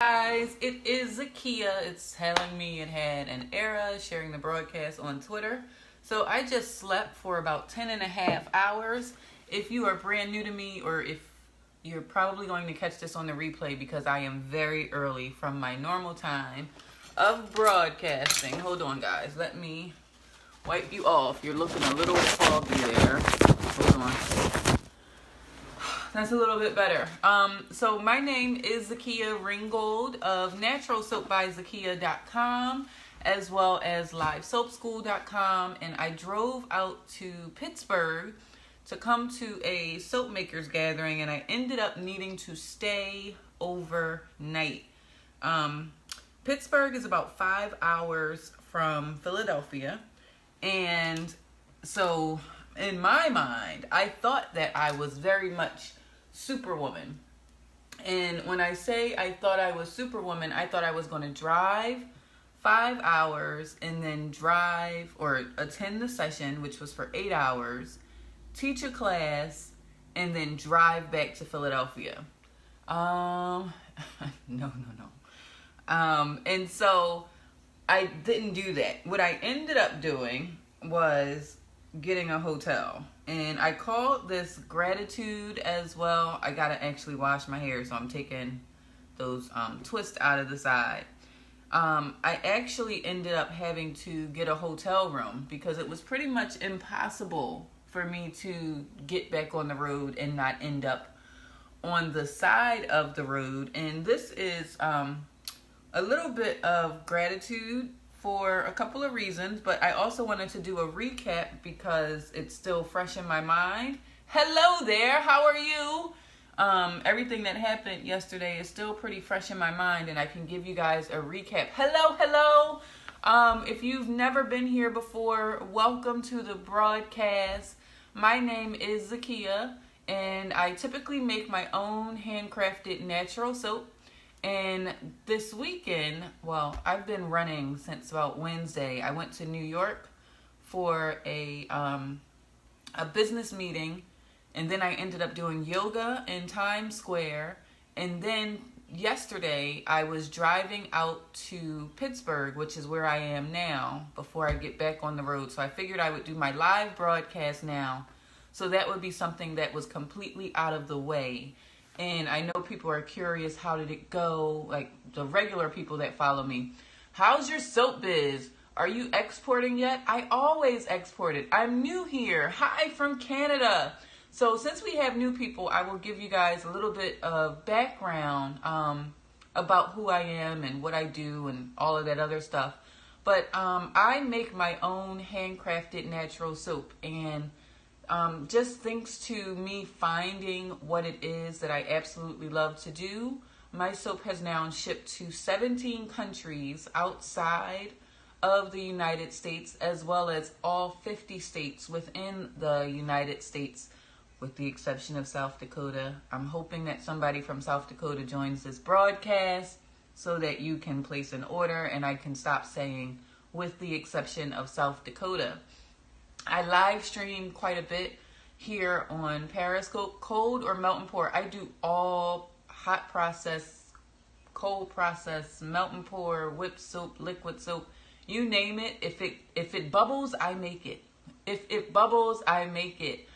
Guys, it is Zakia. It's telling me it had an error sharing the broadcast on Twitter. So I just slept for about 10 and a half hours. If you are brand new to me, or if you're probably going to catch this on the replay because I am very early from my normal time of broadcasting. Hold on, guys. Let me wipe you off. You're looking a little foggy there. Hold on. That's a little bit better. So my name is Zakia Ringgold of naturalsoapbyzakia.com, as well as livesoapschool.com, and I drove out to Pittsburgh to come to a Soap Makers Gathering, and I ended up needing to stay overnight. Pittsburgh is about 5 hours from Philadelphia, and so in my mind, I thought that I was very much Superwoman. And when I say I thought I was Superwoman, I thought I was going to drive 5 hours and then drive or attend the session, which was for 8 hours, teach a class, and then drive back to Philadelphia. No. And so I didn't do that. What I ended up doing was getting a hotel. And I called this Gratitude as well. I gotta actually wash my hair, so I'm taking those twists out of the side. I actually ended up having to get a hotel room because it was pretty much impossible for me to get back on the road and not end up on the side of the road. And this is a little bit of gratitude for a couple of reasons, but I also wanted to do a recap because it's still fresh in my mind. Hello there, how are you? Everything that happened yesterday is still pretty fresh in my mind, and I can give you guys a recap. Hello. If you've never been here before, welcome to the broadcast. My name is Zakia, and I typically make my own handcrafted natural soap. And this weekend, well, I've been running since about Wednesday. I went to New York for a business meeting, and then I ended up doing yoga in Times Square. And then yesterday, I was driving out to Pittsburgh, which is where I am now, before I get back on the road. So I figured I would do my live broadcast now. So that would be something that was completely out of the way. And I know people are curious, how did it go? Like the regular people that follow me. How's your soap biz? Are you exporting yet? I always export it. I'm new here. Hi from Canada. So since we have new people, I will give you guys a little bit of background about who I am and what I do and all of that other stuff. But I make my own handcrafted natural soap, and just thanks to me finding what it is that I absolutely love to do, my soap has now shipped to 17 countries outside of the United States, as well as all 50 states within the United States, with the exception of South Dakota. I'm hoping that somebody from South Dakota joins this broadcast so that you can place an order and I can stop saying with the exception of South Dakota. I live stream quite a bit here on Periscope, cold or melt and pour. I do all hot process, cold process, melt and pour, whip soap, liquid soap, you name it. If it bubbles, I make it. If it bubbles, I make it.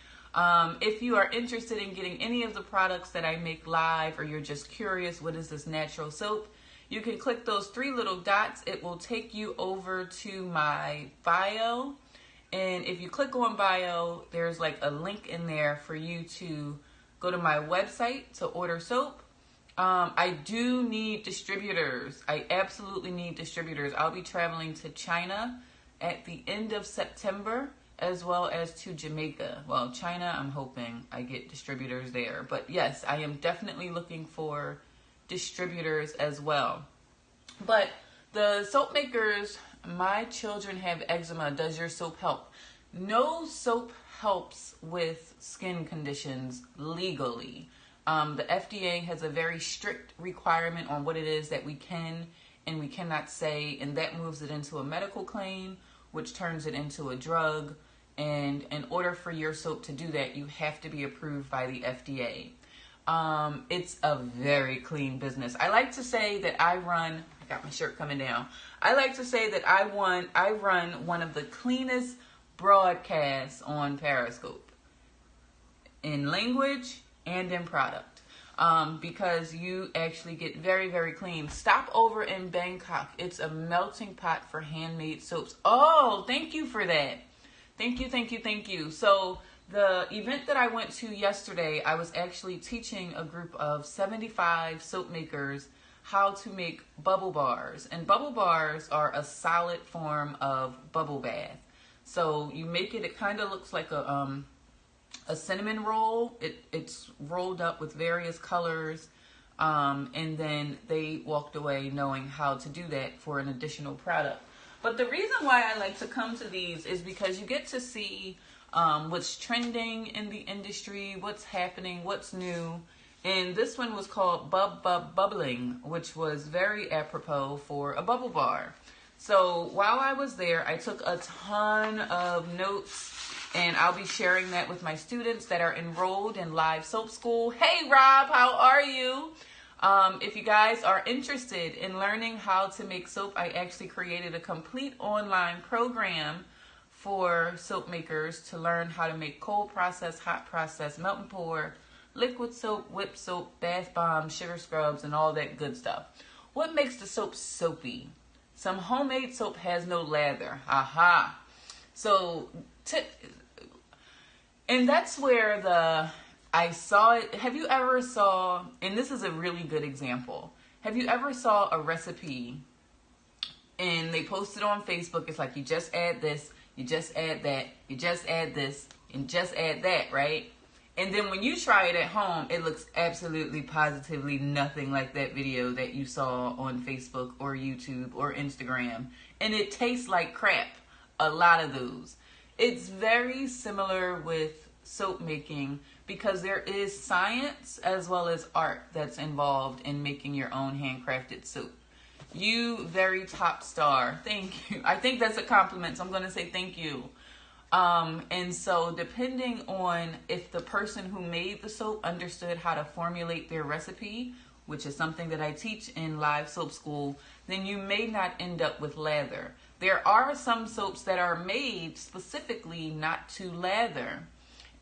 If you are interested in getting any of the products that I make live, or you're just curious, what is this natural soap? You can click those three little dots. It will take you over to my bio. And if you click on bio, there's like a link in there for you to go to my website to order soap. I do need distributors. I absolutely need distributors. I'll be traveling to China at the end of September, as well as to Jamaica. Well, China, I'm hoping I get distributors there. But yes, I am definitely looking for distributors as well. But the soap makers, my children have eczema. Does your soap help? No soap helps with skin conditions legally. The FDA has a very strict requirement on what it is that we can and we cannot say, and that moves it into a medical claim, which turns it into a drug. And in order for your soap to do that, you have to be approved by the FDA. It's a very clean business. I like to say that I got my shirt coming down. I like to say that I run one of the cleanest broadcasts on Periscope in language and in product. Because you actually get very, very clean. Stop over in Bangkok. It's a melting pot for handmade soaps. Oh, thank you for that. Thank you. So the event that I went to yesterday, I was actually teaching a group of 75 soap makers how to make bubble bars. And bubble bars are a solid form of bubble bath. So you make it kind of looks like a cinnamon roll. It's rolled up with various colors. And then they walked away knowing how to do that for an additional product. But the reason why I like to come to these is because you get to see what's trending in the industry, what's happening, what's new. And this one was called Bubbling, which was very apropos for a bubble bar. So while I was there, I took a ton of notes, and I'll be sharing that with my students that are enrolled in Live Soap School. Hey, Rob, how are you? If you guys are interested in learning how to make soap, I actually created a complete online program for soap makers to learn how to make cold process, hot process, melt and pour, liquid soap, whip soap, bath bombs, sugar scrubs, and all that good stuff. What makes the soap soapy? Some homemade soap has no lather. Aha. So, and that's where I saw it. Have you ever saw, and this is a really good example. Have you ever saw a recipe and they post it on Facebook? It's like, you just add this, you just add that, you just add this, and just add that, right? And then when you try it at home, it looks absolutely positively nothing like that video that you saw on Facebook or YouTube or Instagram. And it tastes like crap. A lot of those. It's very similar with soap making, because there is science as well as art that's involved in making your own handcrafted soap. You very top star. Thank you. I think that's a compliment, so I'm going to say thank you. And so depending on if the person who made the soap understood how to formulate their recipe, which is something that I teach in Live Soap School, then you may not end up with lather. There are some soaps that are made specifically not to lather.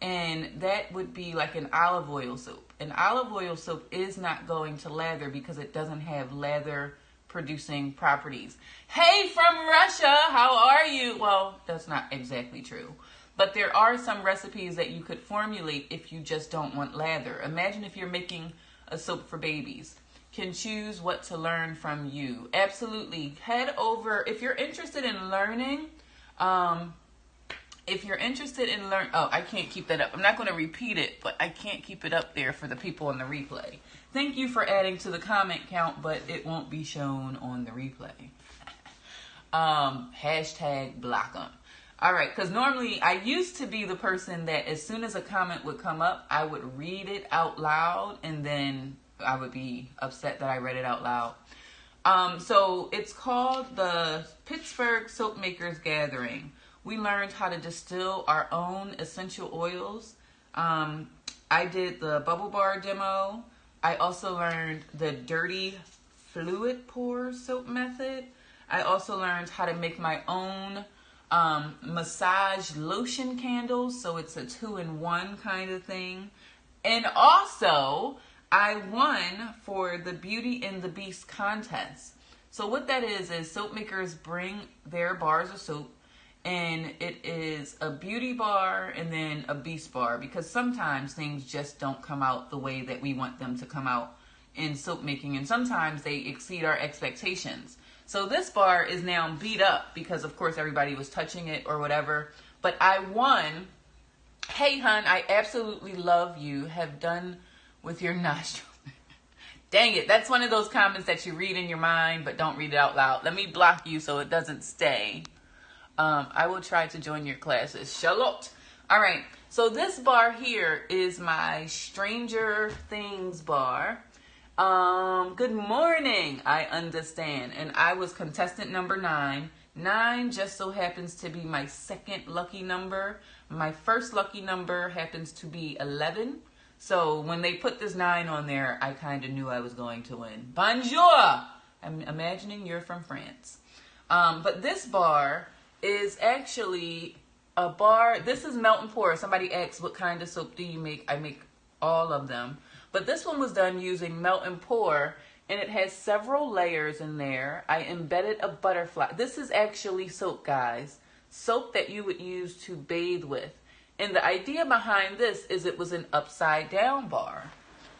And that would be like an olive oil soap. An olive oil soap is not going to lather because it doesn't have lather producing properties. Hey, from Russia, how are you? Well, that's not exactly true. But there are some recipes that you could formulate if you just don't want lather. Imagine if you're making a soap for babies. Can choose what to learn from you. Absolutely. Head over, if you're interested in learning, oh, I can't keep that up. I'm not going to repeat it, but I can't keep it up there for the people on the replay. Thank you for adding to the comment count, but it won't be shown on the replay. Hashtag block them. All right, because normally I used to be the person that as soon as a comment would come up, I would read it out loud, and then I would be upset that I read it out loud. So it's called the Pittsburgh Soapmakers Gathering. We learned how to distill our own essential oils. I did the bubble bar demo. I also learned the dirty fluid pour soap method. I also learned how to make my own massage lotion candles. So it's a 2-in-1 kind of thing. And also, I won for the Beauty and the Beast contest. So what that is soap makers bring their bars of soap, and it is a beauty bar and then a beast bar, because sometimes things just don't come out the way that we want them to come out in soap making, and sometimes they exceed our expectations. So this bar is now beat up because of course everybody was touching it or whatever, but I won. Hey hun, I absolutely love you. Have done with your nostril. Dang it, that's one of those comments that you read in your mind but don't read it out loud. Let me block you so it doesn't stay. I will try to join your classes. Charlotte. All right. So this bar here is my Stranger Things bar. Good morning. I understand. And I was contestant number 9. 9 just so happens to be my second lucky number. My first lucky number happens to be 11. So when they put this 9 on there, I kind of knew I was going to win. Bonjour! I'm imagining you're from France. But this bar is actually a bar. This is melt and pour. Somebody asked, what kind of soap do you make? I make all of them. But this one was done using melt and pour, and it has several layers in there. I embedded a butterfly. This is actually soap, guys. Soap that you would use to bathe with. And the idea behind this is it was an upside down bar.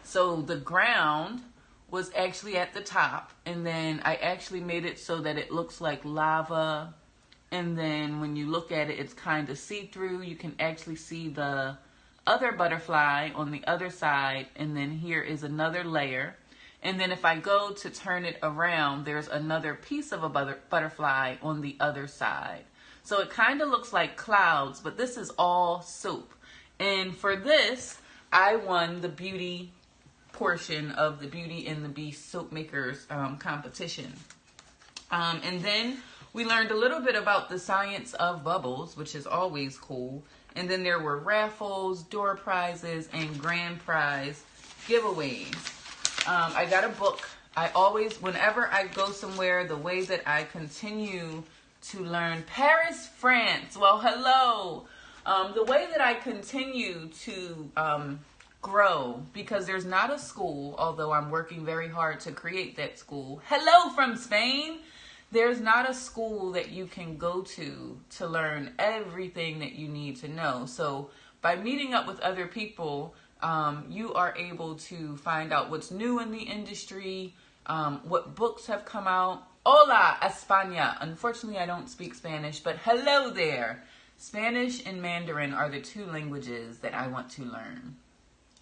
So the ground was actually at the top, and then I actually made it so that it looks like lava. And then when you look at it, it's kind of see-through. You can actually see the other butterfly on the other side, and then here is another layer. And then if I go to turn it around, there's another piece of a butterfly on the other side. So it kind of looks like clouds, but this is all soap. And for this, I won the beauty portion of the Beauty and the Beast Soap Makers competition. And then we learned a little bit about the science of bubbles, which is always cool. And then there were raffles, door prizes, and grand prize giveaways. I got a book. I always, whenever I go somewhere, the way that I continue to learn, Paris, France. Well, hello. The way that I continue to grow, because there's not a school, although I'm working very hard to create that school. Hello from Spain. There's not a school that you can go to learn everything that you need to know. So by meeting up with other people, you are able to find out what's new in the industry, what books have come out. Hola, España. Unfortunately, I don't speak Spanish, but hello there. Spanish and Mandarin are the 2 languages that I want to learn.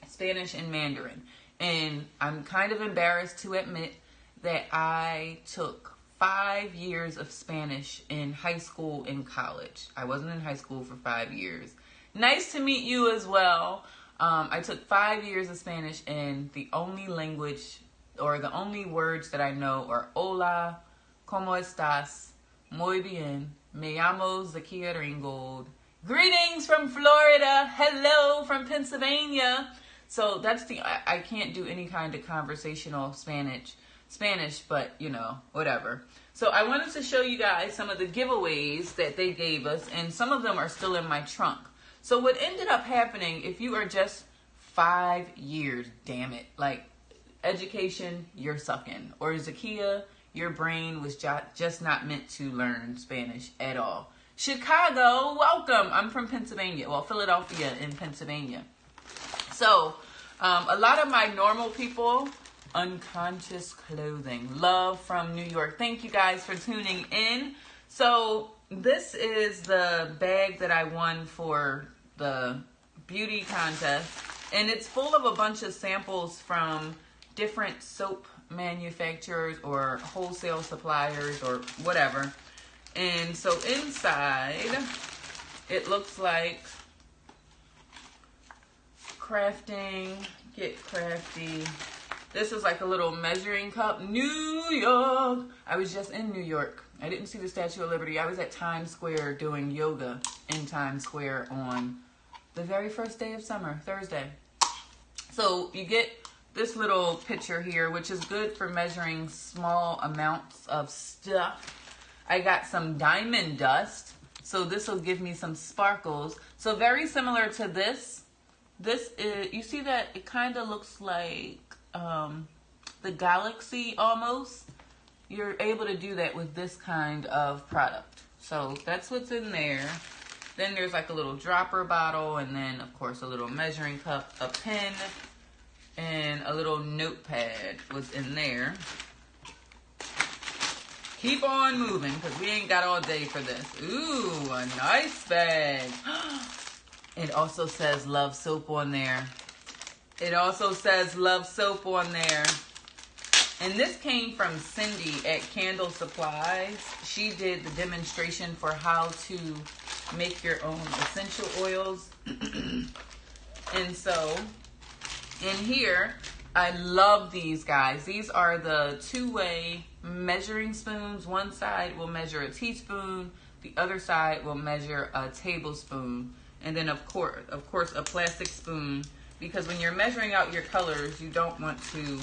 Spanish and Mandarin. And I'm kind of embarrassed to admit that I took 5 years of Spanish in high school and college. I wasn't in high school for 5 years. Nice to meet you as well. I took 5 years of Spanish, and the only language or the only words that I know are hola, ¿cómo estás? Muy bien. Me llamo Zakia Ringgold. Greetings from Florida. Hello from Pennsylvania. So that's I can't do any kind of conversational Spanish, but you know, whatever. So I wanted to show you guys some of the giveaways that they gave us, and some of them are still in my trunk. So what ended up happening, if you are just 5 years, damn it, like education, you're sucking. Or Zakia, your brain was just not meant to learn Spanish at all. Chicago, welcome. I'm from Pennsylvania. Well, Philadelphia in Pennsylvania. So a lot of my normal people, unconscious clothing, love from New York. Thank you guys for tuning in. So this is the bag that I won for the beauty contest, and it's full of a bunch of samples from different soap manufacturers or wholesale suppliers or whatever. And so inside it looks like crafting, get crafty. This is like a little measuring cup. New York. I was just in New York. I didn't see the Statue of Liberty. I was at Times Square doing yoga in Times Square on the very first day of summer, Thursday. So you get this little pitcher here, which is good for measuring small amounts of stuff. I got some diamond dust, so this will give me some sparkles. So very similar to this. This is, you see that it kind of looks like the galaxy almost. You're able to do that with this kind of product. So that's what's in there. Then there's like a little dropper bottle, and then of course a little measuring cup, a pen, and a little notepad was in there. Keep on moving, because we ain't got all day for this. Ooh, a nice bag. It also says Love Soap on there. It also says Love Soap on there. And this came from Cindy at Candle Supplies. She did the demonstration for how to make your own essential oils. And so in here, I love these guys. These are the 2-way measuring spoons. One side will measure a teaspoon. The other side will measure a tablespoon. And then of course a plastic spoon because when you're measuring out your colors, you don't want to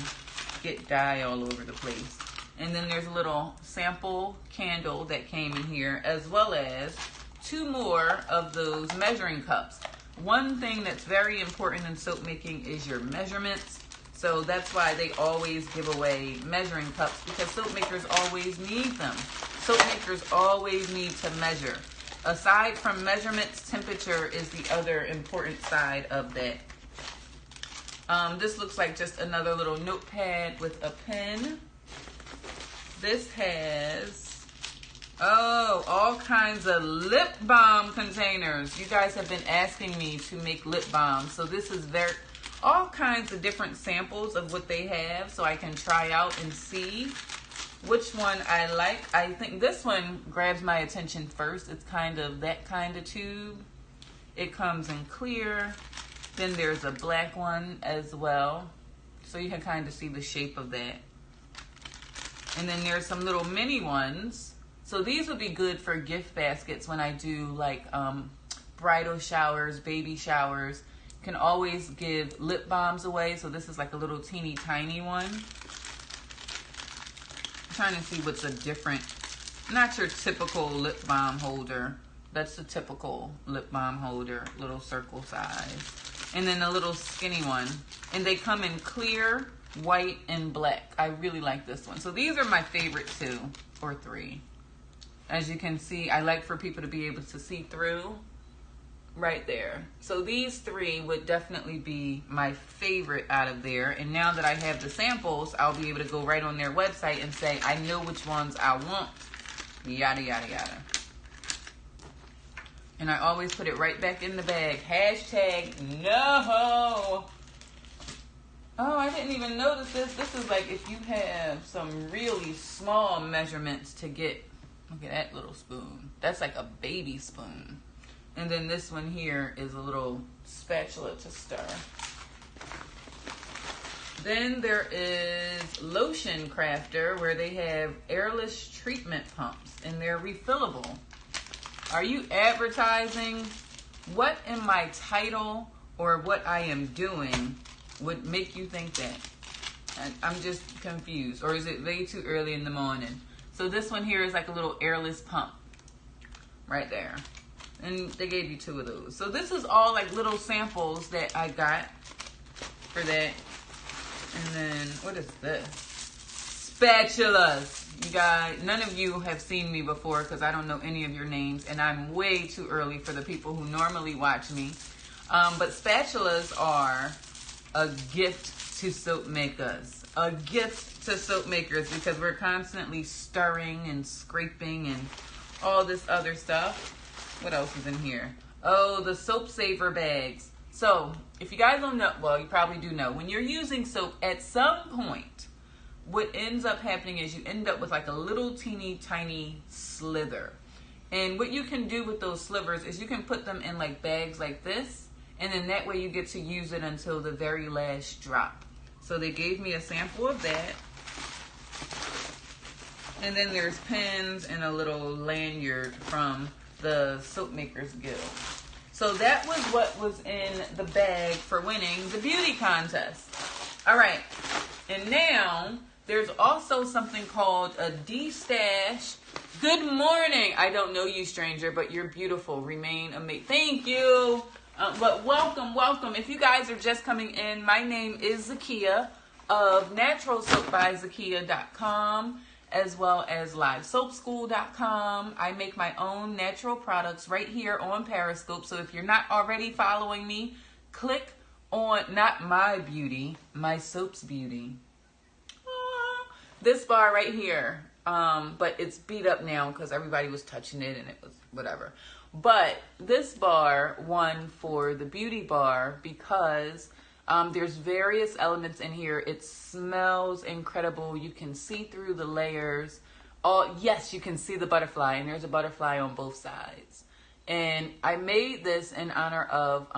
get dye all over the place. And then there's a little sample candle that came in here, as well as 2 more of those measuring cups. One thing that's very important in soap making is your measurements. So that's why they always give away measuring cups, because soap makers always need them. Soap makers always need to measure. Aside from measurements, temperature is the other important side of that. This looks like just another little notepad with a pen. This has, all kinds of lip balm containers. You guys have been asking me to make lip balm. So this is all kinds of different samples of what they have, so I can try out and see which one I like. I think this one grabs my attention first. It's kind of that kind of tube. It comes in clear. Then there's a black one as well, so you can kind of see the shape of that. And then there's some little mini ones. So these would be good for gift baskets when I do like bridal showers, baby showers. Can always give lip balms away. So this is like a little teeny tiny one. I'm trying to see what's a different, not your typical lip balm holder. That's the typical lip balm holder, little circle size. And then a little skinny one. And they come in clear, white, and black. I really like this one. So these are my favorite 2 or 3. As you can see, I like for people to be able to see through right there. So these 3 would definitely be my favorite out of there. And now that I have the samples, I'll be able to go right on their website and say, I know which ones I want. Yada, yada, yada. And I always put it right back in the bag. Hashtag no. Oh, I didn't even notice this. This is like if you have some really small measurements to get. Look at that little spoon. That's like a baby spoon. And then this one here is a little spatula to stir. Then there is Lotion Crafter, where they have airless treatment pumps, and they're refillable. Are you advertising? What in my title or what I am doing would make you think that? I'm just confused. Or is it way too early in the morning? So this one here is like a little airless pump right there. And they gave you 2 of those. So this is all like little samples that I got for that. And then, what is this? Spatulas. You guys, none of you have seen me before because I don't know any of your names, and I'm way too early for the people who normally watch me. But spatulas are a gift to soap makers. A gift to soap makers, because we're constantly stirring and scraping and all this other stuff. What else is in here? Oh, the soap saver bags. So, if you guys don't know, well, you probably do know, when you're using soap, at some point, what ends up happening is you end up with like a little teeny tiny slither. And what you can do with those slivers is you can put them in like bags like this, and then that way you get to use it until the very last drop. So they gave me a sample of that. And then there's pins and a little lanyard from the Soap Makers Guild. So that was what was in the bag for winning the beauty contest. All right, and now there's also something called a D-stash. Good morning. I don't know you, stranger, but you're beautiful. Remain amazing. Thank you. But welcome, welcome. If you guys are just coming in, my name is Zakia of naturalsoapbyzakia.com, as well as livesoapschool.com. I make my own natural products right here on Periscope. So if you're not already following me, click on, not my beauty, my soap's beauty. This bar right here, but it's beat up now because everybody was touching it and it was whatever. But this bar won for the beauty bar because there's various elements in here. It smells incredible. You can see through the layers. Oh, yes, you can see the butterfly, and there's a butterfly on both sides. And I made this in honor of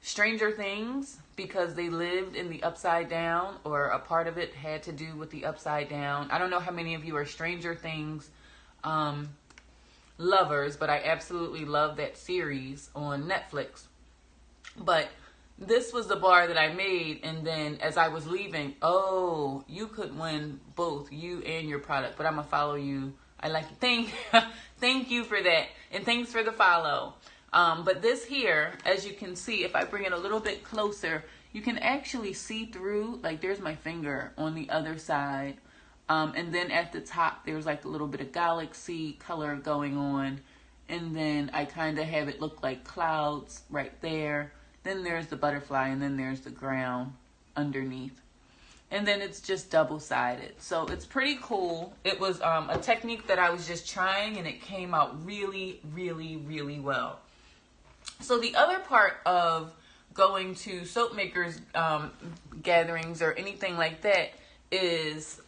Stranger Things, because they lived in the Upside Down, or a part of it had to do with the Upside Down. I don't know how many of you are Stranger Things lovers, but I absolutely love that series on Netflix. But this was the bar that I made, and then as I was leaving, oh, you could win both, you and your product, but I'm gonna follow you. I like it. Thank you for that, and thanks for the follow. But this here, as you can see, if I bring it a little bit closer, you can actually see through, like there's my finger on the other side. And then at the top, there's like a little bit of galaxy color going on. And then I kind of have it look like clouds right there. Then there's the butterfly, and then there's the ground underneath. And then it's just double-sided. So it's pretty cool. It was a technique that I was just trying, and it came out really, really, really well. So the other part of going to soap makers gatherings or anything like that is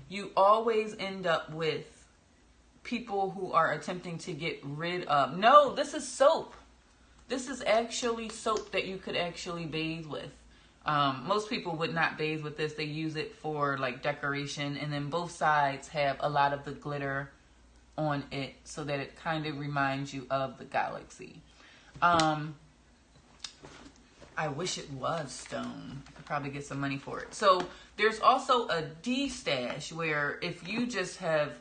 you always end up with people who are attempting to get rid of. No, this is soap. This is actually soap that you could actually bathe with. Most people would not bathe with this. They use it for like decoration, and then both sides have a lot of the glitter on it so that it kind of reminds you of the galaxy. I wish it was stone. I could probably get some money for it. So there's also a D-stash where if you just have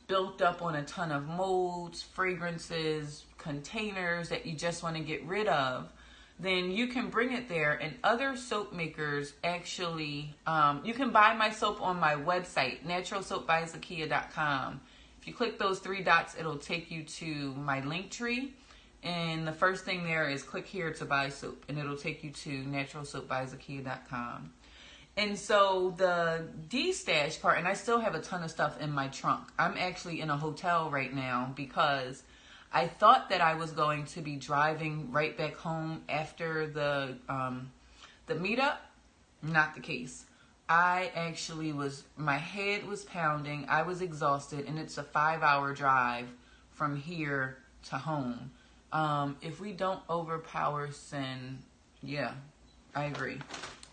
built up on a ton of molds, fragrances, containers that you just want to get rid of, then you can bring it there, and other soap makers actually, you can buy my soap on my website, naturalsoapbyzakia.com. If you click those three dots, it'll take you to my link tree. And the first thing there is click here to buy soap, and it'll take you to naturalsoapbyzakia.com. And so the D-stash part, and I still have a ton of stuff in my trunk. I'm actually in a hotel right now because I thought that I was going to be driving right back home after the meetup. Not the case. I actually my head was pounding. I was exhausted, and it's a 5-hour drive from here to home. If we don't overpower sin, yeah, I agree.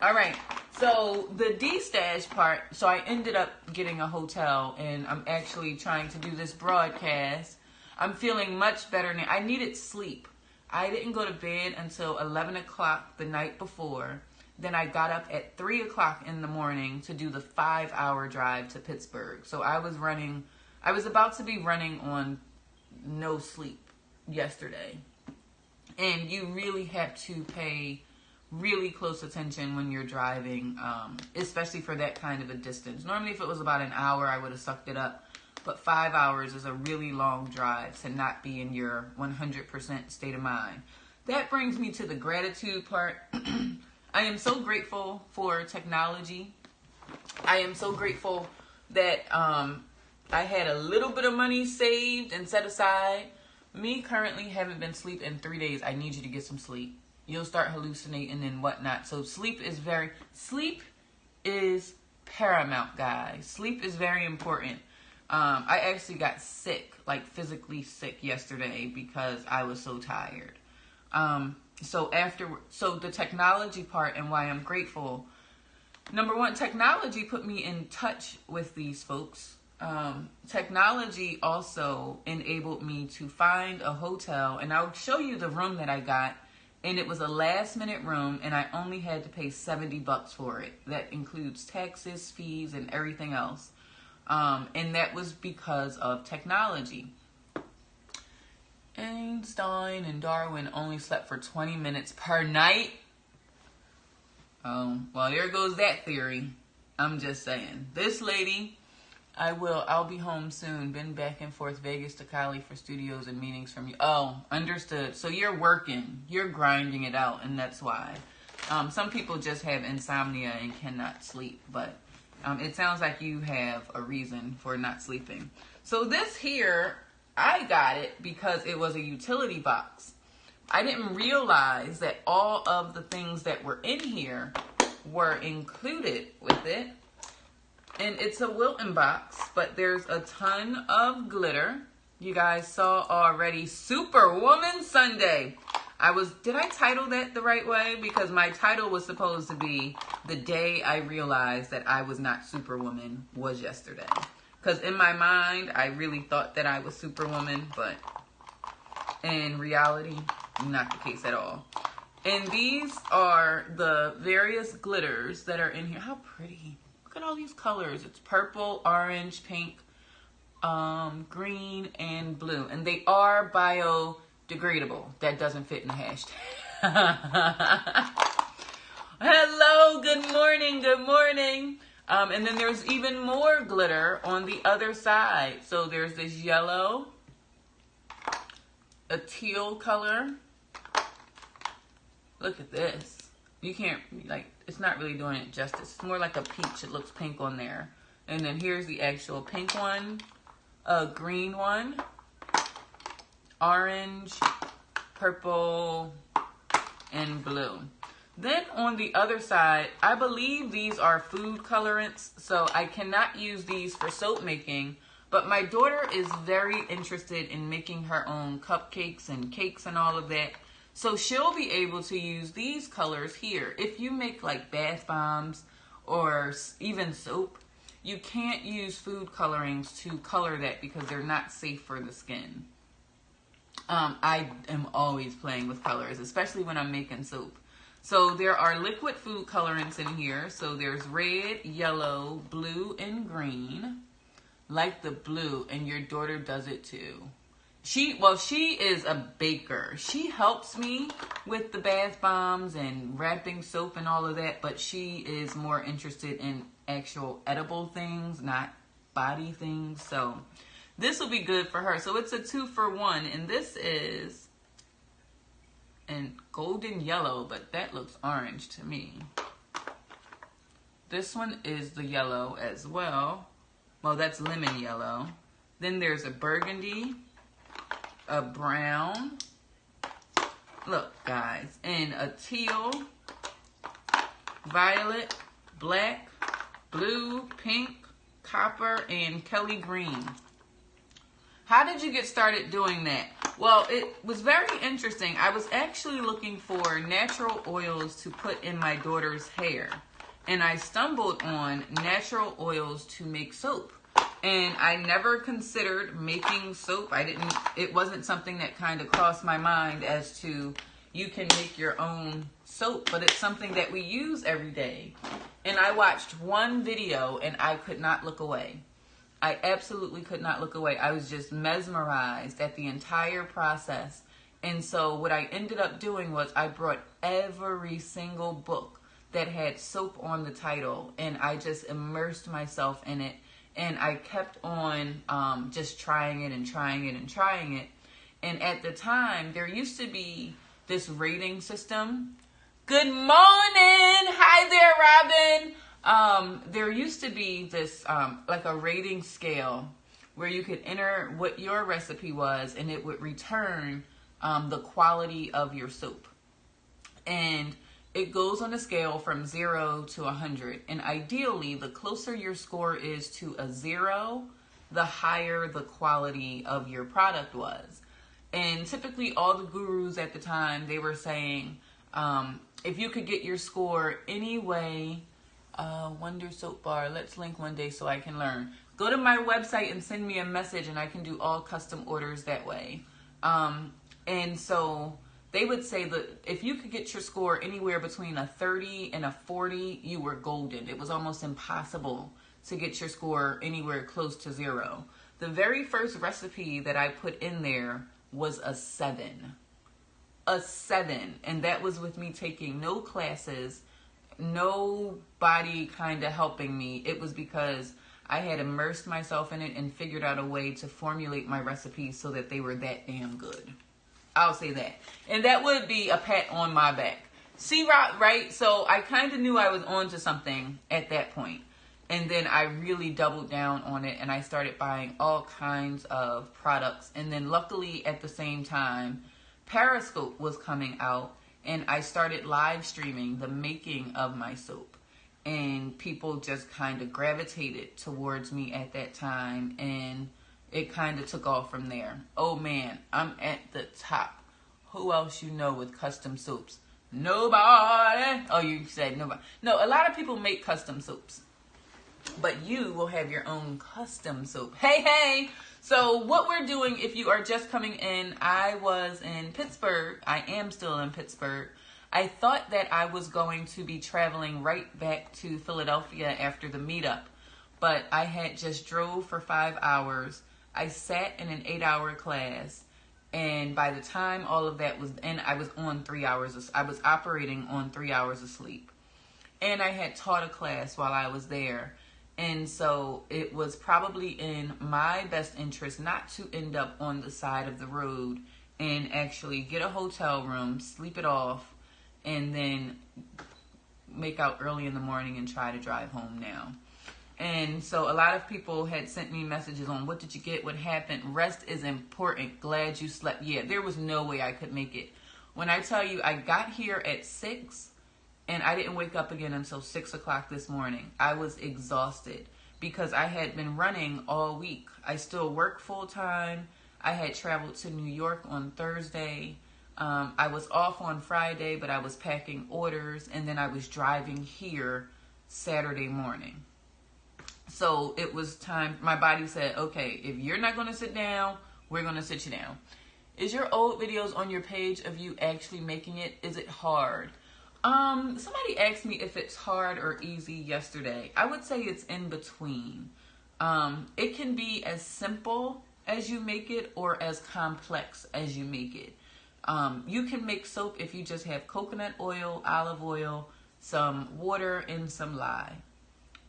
All right, so the D-stash part, so I ended up getting a hotel, and I'm actually trying to do this broadcast. I'm feeling much better now. I needed sleep. I didn't go to bed until 11 o'clock the night before. Then I got up at 3 o'clock in the morning to do the 5-hour drive to Pittsburgh. So I was about to be running on no sleep yesterday. And you really have to pay really close attention when you're driving, especially for that kind of a distance. Normally, if it was about an hour, I would have sucked it up. But 5 hours is a really long drive to not be in your 100% state of mind. That brings me to the gratitude part. I am so grateful for technology. I am so grateful that I had a little bit of money saved and set aside. Me currently haven't been asleep in 3 days. I need you to get some sleep. You'll start hallucinating and whatnot. So sleep is paramount, guys. Sleep is very important. I actually got sick, like physically sick yesterday because I was so tired. So the technology part and why I'm grateful. Number one, technology put me in touch with these folks. Technology also enabled me to find a hotel, and I'll show you the room that I got. And it was a last-minute room, and I only had to pay $70 for it. That includes taxes, fees, and everything else. And that was because of technology. Einstein and Darwin only slept for 20 minutes per night. Oh, well, there goes that theory. I'm just saying. This lady, I'll be home soon. Been back and forth Vegas to Cali for studios and meetings from you. Oh, understood. So you're working. You're grinding it out, and that's why. Some people just have insomnia and cannot sleep, but it sounds like you have a reason for not sleeping. So this here, I got it because it was a utility box. I didn't realize that all of the things that were in here were included with it. And it's a Wilton box, but there's a ton of glitter. You guys saw already Superwoman Sunday. Did I title that the right way? Because my title was supposed to be the day I realized that I was not Superwoman was yesterday. Because in my mind, I really thought that I was Superwoman, but in reality, not the case at all. And these are the various glitters that are in here. How pretty. Look at all these colors. It's purple, orange, pink, green, and blue. And they are biodegradable. That doesn't fit in the hashtag. Hello, good morning, good morning. And then there's even more glitter on the other side. So there's this yellow, a teal color. Look at this. You can't, like, it's not really doing it justice. It's more like a peach. It looks pink on there. And then here's the actual pink one, a green one, orange, purple, and blue. Then on the other side, I believe these are food colorants, so I cannot use these for soap making, but my daughter is very interested in making her own cupcakes and cakes and all of that. So she'll be able to use these colors here. If you make like bath bombs or even soap, you can't use food colorings to color that because they're not safe for the skin. I am always playing with colors, especially when I'm making soap. So there are liquid food colorants in here. So there's red, yellow, blue, and green. Like the blue, and your daughter does it too. She is a baker. She helps me with the bath bombs and wrapping soap and all of that, but she is more interested in actual edible things, not body things. So this will be good for her. So it's a 2-for-1, and this is in golden yellow, but that looks orange to me. This one is the yellow as well. Well, that's lemon yellow. Then there's a burgundy, a brown, look guys, and a teal, violet, black, blue, pink, copper, and Kelly green. How did you get started doing that? Well, it was very interesting. I was actually looking for natural oils to put in my daughter's hair, and I stumbled on natural oils to make soap. And I never considered making soap. It wasn't something that kind of crossed my mind as to you can make your own soap, but it's something that we use every day. And I watched one video and I could not look away. I absolutely could not look away. I was just mesmerized at the entire process. And so what I ended up doing was I brought every single book that had soap on the title, and I just immersed myself in it. And I kept on just trying it and trying it and trying it. And at the time, there used to be this rating system. Good morning! Hi there, Robin! There used to be this, like a rating scale where you could enter what your recipe was and it would return the quality of your soap. And it goes on a scale from 0 to 100. And ideally, the closer your score is to a 0, the higher the quality of your product was. And typically all the gurus at the time, they were saying, if you could get your score anyway, Wonder Soap Bar, let's link one day so I can learn. Go to my website and send me a message and I can do all custom orders that way. And so they would say that if you could get your score anywhere between a 30 and a 40, you were golden. It was almost impossible to get your score anywhere close to 0. The very first recipe that I put in there was a 7. A 7. And that was with me taking no classes, nobody kind of helping me. It was because I had immersed myself in it and figured out a way to formulate my recipes so that they were that damn good. I'll say that. And that would be a pat on my back. See, right? So I kind of knew I was onto something at that point. And then I really doubled down on it and I started buying all kinds of products. And then luckily at the same time, Periscope was coming out and I started live streaming the making of my soap. And people just kind of gravitated towards me at that time, and it kind of took off from there. Oh man, I'm at the top. Who else you know with custom soaps? Nobody. Oh, you said nobody. No, a lot of people make custom soaps, but you will have your own custom soap. Hey. So what we're doing, if you are just coming in, I was in Pittsburgh. I am still in Pittsburgh. I thought that I was going to be traveling right back to Philadelphia after the meetup, but I had just drove for 5 hours. I sat in an 8-hour class, and by the time all of that was in, I was on 3 hours. I was operating on 3 hours of sleep, and I had taught a class while I was there. And so it was probably in my best interest not to end up on the side of the road and actually get a hotel room, sleep it off, and then make out early in the morning and try to drive home now. And so a lot of people had sent me messages on what did you get, what happened. Rest is important. Glad you slept. Yeah, there was no way I could make it. When I tell you I got here at 6 and I didn't wake up again until 6 o'clock this morning. I was exhausted because I had been running all week. I still work full time. I had traveled to New York on Thursday. I was off on Friday, but I was packing orders, and then I was driving here Saturday morning. So it was time. My body said, okay, if you're not going to sit down, we're going to sit you down. Is your old videos on your page of you actually making it? Is it hard? Somebody asked me if it's hard or easy yesterday. I would say it's in between. It can be as simple as you make it or as complex as you make it. You can make soap if you just have coconut oil, olive oil, some water, and some lye.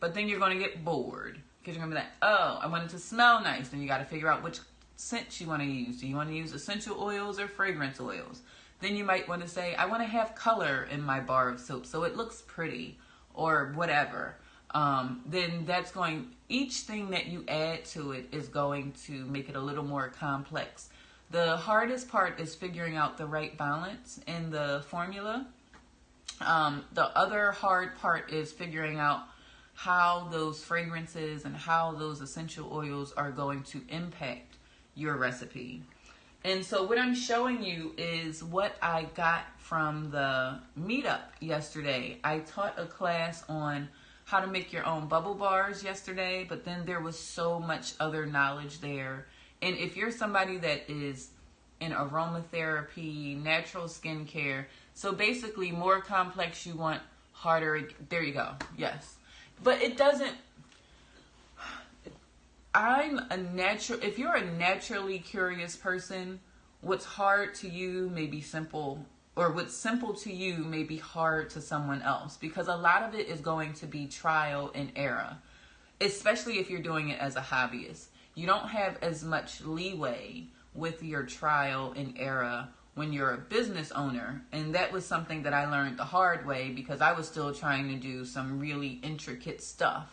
But then you're going to get bored because you're going to be like, oh, I want it to smell nice. Then you got to figure out which scent you want to use. Do you want to use essential oils or fragrance oils? Then you might want to say, I want to have color in my bar of soap so it looks pretty or whatever. Then that's going, each thing that you add to it is going to make it a little more complex. The hardest part is figuring out the right balance in the formula. The other hard part is figuring out how those fragrances and how those essential oils are going to impact your recipe. And so what I'm showing you is what I got from the meetup yesterday. I taught a class on how to make your own bubble bars yesterday, but then there was so much other knowledge there. And if you're somebody that is in aromatherapy, natural skincare, so basically more complex you want, harder, there you go, yes. But it doesn't, if you're a naturally curious person, what's hard to you may be simple, or what's simple to you may be hard to someone else, because a lot of it is going to be trial and error, especially if you're doing it as a hobbyist. You don't have as much leeway with your trial and error when you're a business owner. And that was something that I learned the hard way because I was still trying to do some really intricate stuff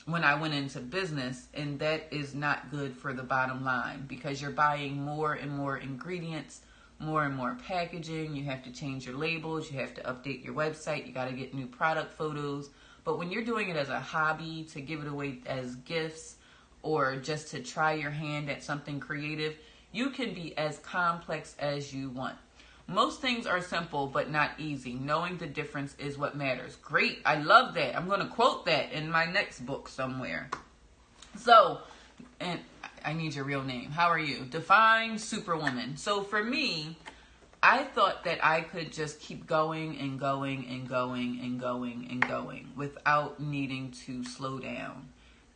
when I went into business, and that is not good for the bottom line because you're buying more and more ingredients, more and more packaging. You have to change your labels, you have to update your website, you got to get new product photos. But when you're doing it as a hobby to give it away as gifts or just to try your hand at something creative, you can be as complex as you want. Most things are simple but not easy. Knowing the difference is what matters. Great, I love that. I'm going to quote that in my next book somewhere. So, and I need your real name. How are you? Define Superwoman. So for me, I thought that I could just keep going and going and going and going and going without needing to slow down.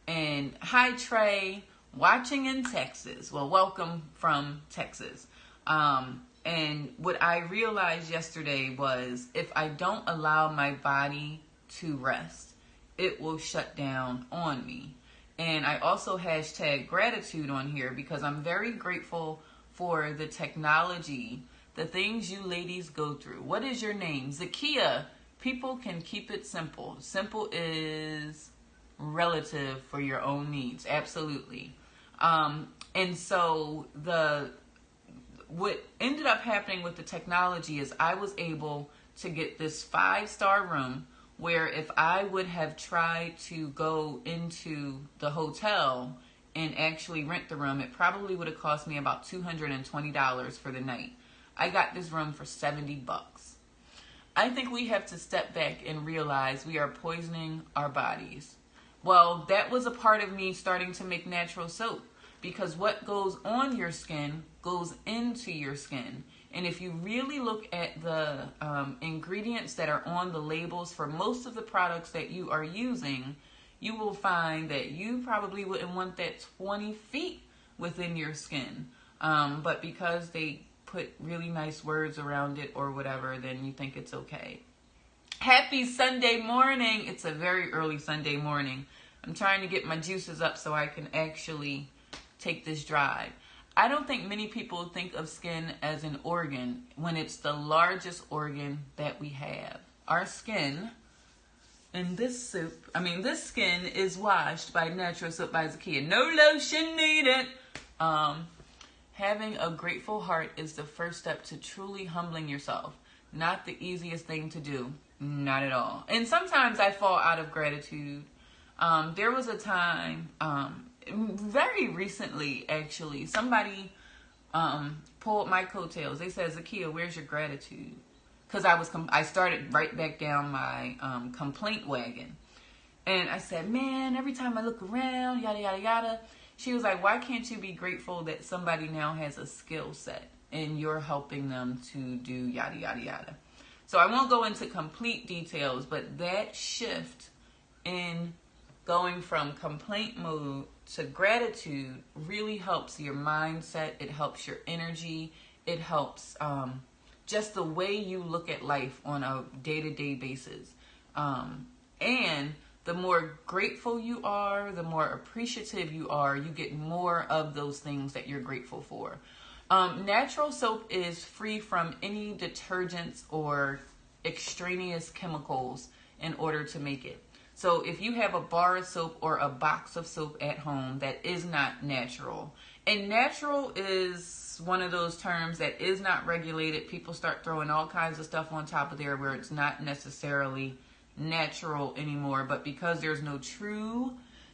And hi Trey, watching in Texas. Well, welcome from Texas. And what I realized yesterday was if I don't allow my body to rest, it will shut down on me. And I also hashtag gratitude on here because I'm very grateful for the technology, the things you ladies go through. What is your name? Zakia. People can keep it simple. Simple is relative for your own needs. Absolutely. And so what ended up happening with the technology is I was able to get this 5-star room where if I would have tried to go into the hotel and actually rent the room, it probably would have cost me about $220 for the night. I got this room for $70. I think we have to step back and realize we are poisoning our bodies. Well, that was a part of me starting to make natural soap because what goes on your skin goes into your skin. And if you really look at the ingredients that are on the labels for most of the products that you are using, you will find that you probably wouldn't want that 20 feet within your skin. But because they put really nice words around it or whatever, then you think it's okay. Happy Sunday morning. It's a very early Sunday morning. I'm trying to get my juices up so I can actually take this drive. I don't think many people think of skin as an organ when it's the largest organ that we have. Our skin, and this skin is washed by Natural Soap by Zakia. No lotion needed. Having a grateful heart is the first step to truly humbling yourself. Not the easiest thing to do. Not at all. And sometimes I fall out of gratitude. There was a time, very recently actually, somebody pulled my coattails. They said, Zakia, where's your gratitude? Because I started right back down my complaint wagon. And I said, man, every time I look around, yada, yada, yada. She was like, why can't you be grateful that somebody now has a skill set and you're helping them to do yada, yada, yada. So I won't go into complete details, but that shift in going from complaint mode to gratitude really helps your mindset. It helps your energy. It helps just the way you look at life on a day-to-day basis. And the more grateful you are, the more appreciative you are, you get more of those things that you're grateful for. Natural soap is free from any detergents or extraneous chemicals in order to make it. So if you have a bar of soap or a box of soap at home that is not natural, and natural is one of those terms that is not regulated. People start throwing all kinds of stuff on top of there where it's not necessarily natural anymore. But because there's no true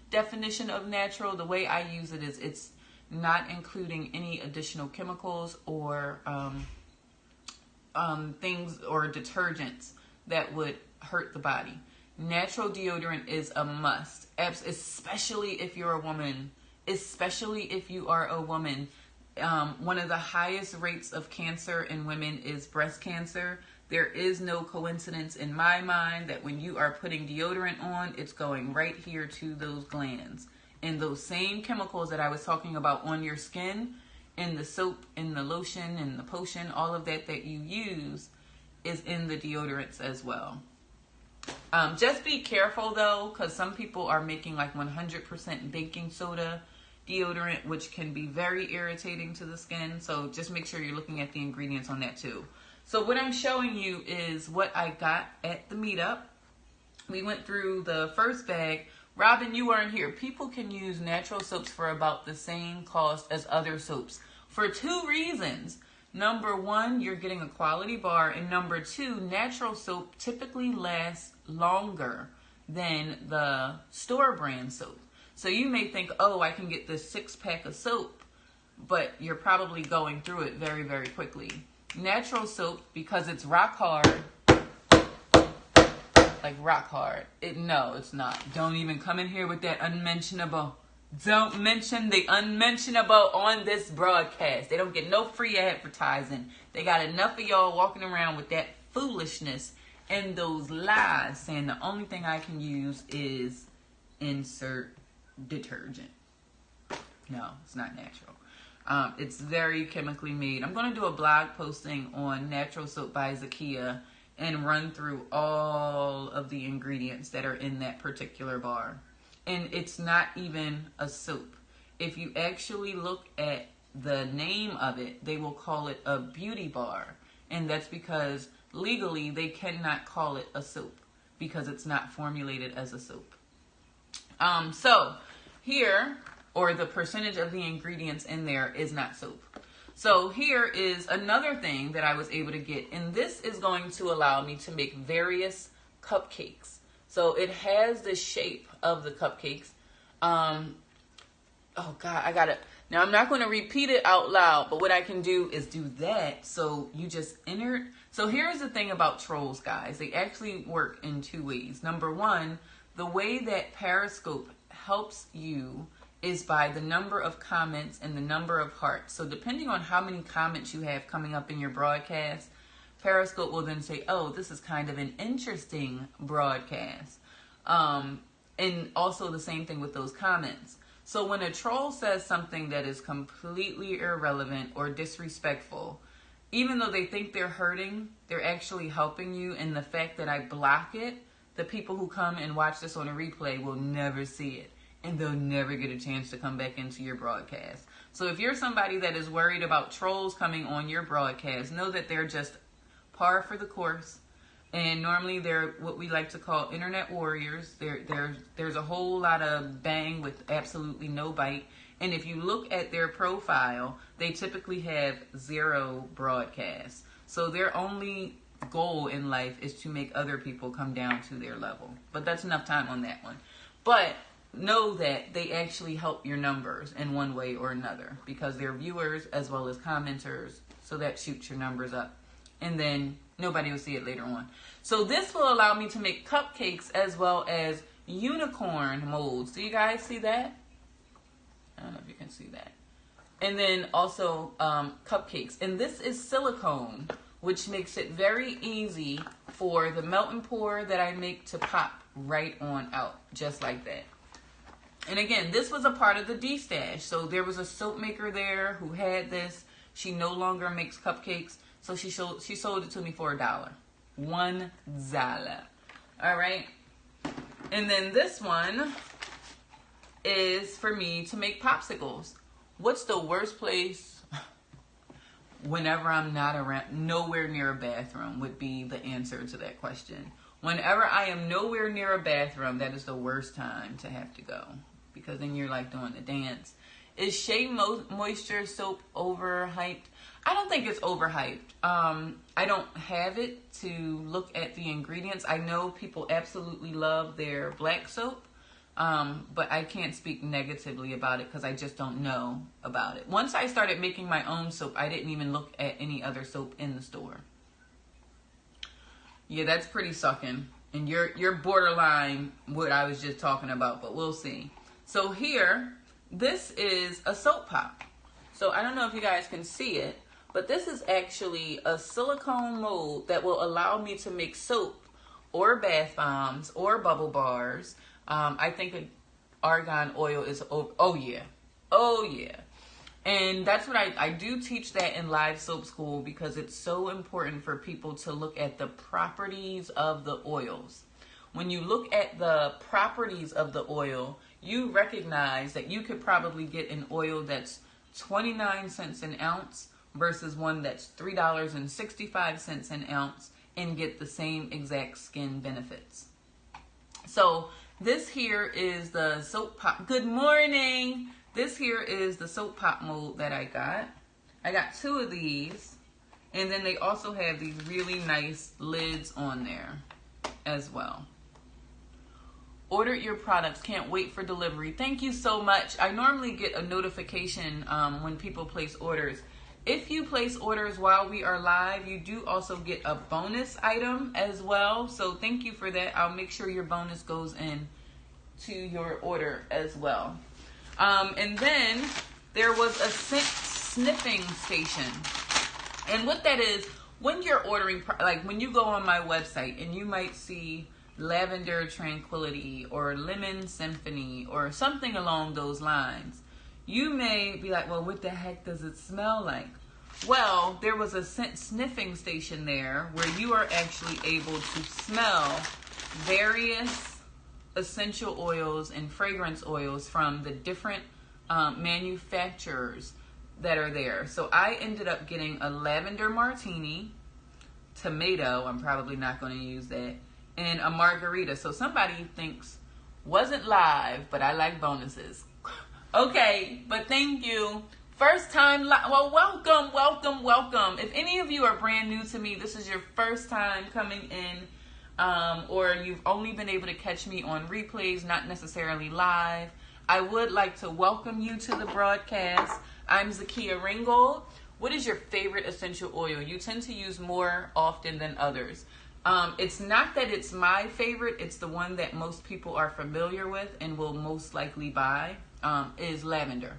definition of natural, the way I use it is it's not including any additional chemicals or things or detergents that would hurt the body. Natural deodorant is a must, especially if you're a woman, especially if you are a woman. One of the highest rates of cancer in women is breast cancer. There is no coincidence in my mind that when you are putting deodorant on, it's going right here to those glands. And those same chemicals that I was talking about on your skin, in the soap, in the lotion, in the potion, all of that you use is in the deodorants as well. Just be careful though, because some people are making like 100% baking soda deodorant, which can be very irritating to the skin. So just make sure you're looking at the ingredients on that too. So what I'm showing you is what I got at the meetup. We went through the first bag. Robin, you weren't here. People can use natural soaps for about the same cost as other soaps for two reasons. Number one, you're getting a quality bar. And number two, natural soap typically lasts longer than the store brand soap. So you may think, oh, I can get this 6-pack of soap, but you're probably going through it very, very quickly. Natural soap, because it's rock hard, like rock hard. No, it's not. Don't even come in here with that unmentionable. Don't mention the unmentionable on this broadcast. They don't get no free advertising. They got enough of y'all walking around with that foolishness and those lies saying the only thing I can use is insert detergent. No, it's not natural. It's very chemically made. I'm going to do a blog posting on Natural Soap by Zakia and run through all of the ingredients that are in that particular bar. And it's not even a soap. If you actually look at the name of it, they will call it a beauty bar. And that's because legally they cannot call it a soap because it's not formulated as a soap. So here, or the percentage of the ingredients in there is not soap. So here is another thing that I was able to get, and this is going to allow me to make various cupcakes. So it has the shape of the cupcakes. Oh God, I gotta, now I'm not going to repeat it out loud, but what I can do is do that. So you just enter. So here's the thing about trolls, guys. They actually work in two ways. Number one, the way that Periscope helps you is by the number of comments and the number of hearts. So depending on how many comments you have coming up in your broadcast, Periscope will then say, oh, this is kind of an interesting broadcast. And also the same thing with those comments. So when a troll says something that is completely irrelevant or disrespectful, even though they think they're hurting, they're actually helping you. And the fact that I block it, the people who come and watch this on a replay will never see it. And they'll never get a chance to come back into your broadcast. So if you're somebody that is worried about trolls coming on your broadcast, know that they're just par for the course. And normally they're what we like to call internet warriors. There's a whole lot of bang with absolutely no bite. And if you look at their profile, they typically have 0 broadcasts. So their only goal in life is to make other people come down to their level. But that's enough time on that one. But know that they actually help your numbers in one way or another, because they're viewers as well as commenters. So that shoots your numbers up. And then nobody will see it later on. So this will allow me to make cupcakes as well as unicorn molds. Do you guys see that? I don't know if you can see that. And then also cupcakes. And this is silicone, which makes it very easy for the melt and pour that I make to pop right on out, just like that. And again, this was a part of the D-stash. So there was a soap maker there who had this. She no longer makes cupcakes. So she sold it to me for $1. $1. All right. And then this one is for me to make popsicles. What's the worst place whenever I'm not around? Nowhere near a bathroom would be the answer to that question. Whenever I am nowhere near a bathroom, that is the worst time to have to go, because then you're like doing the dance. Is Shea Moisture soap overhyped? I don't think it's overhyped. I don't have it to look at the ingredients. I know people absolutely love their black soap, but I can't speak negatively about it because I just don't know about it. Once I started making my own soap, I didn't even look at any other soap in the store. Yeah, that's pretty sucking. And you're borderline what I was just talking about, but we'll see. So here, this is a soap pop. So I don't know if you guys can see it, but this is actually a silicone mold that will allow me to make soap or bath bombs or bubble bars. I think argan oil is, oh yeah. And that's what I do teach that in live soap school, because it's so important for people to look at the properties of the oils. When you look at the properties of the oil, you recognize that you could probably get an oil that's 29 cents an ounce versus one that's $3.65 an ounce and get the same exact skin benefits. So this here is the soap pop. Good morning. This here is the soap pop mold that I got. I got 2 of these, and then they also have these really nice lids on there as well. Ordered your products. Can't wait for delivery. Thank you so much. I normally get a notification when people place orders. If you place orders while we are live, you do also get a bonus item as well. So thank you for that. I'll make sure your bonus goes in to your order as well. And then there was a scent sniffing station. And what that is, when you're ordering, like when you go on my website and you might see Lavender Tranquility or Lemon Symphony or something along those lines, you may be like, well, what the heck does it smell like? Well, there was a scent sniffing station there where you are actually able to smell various essential oils and fragrance oils from the different manufacturers that are there. So I ended up getting a lavender martini, tomato, I'm probably not going to use that, and a margarita. So somebody thinks, wasn't live, but I like bonuses. Okay, but thank you. First time live. Well, welcome. If any of you are brand new to me, this is your first time coming in, or you've only been able to catch me on replays, not necessarily live, I would like to welcome you to the broadcast. I'm Zakia Ringgold. What is your favorite essential oil you tend to use more often than others? It's not that it's my favorite, it's the one that most people are familiar with and will most likely buy. is lavender.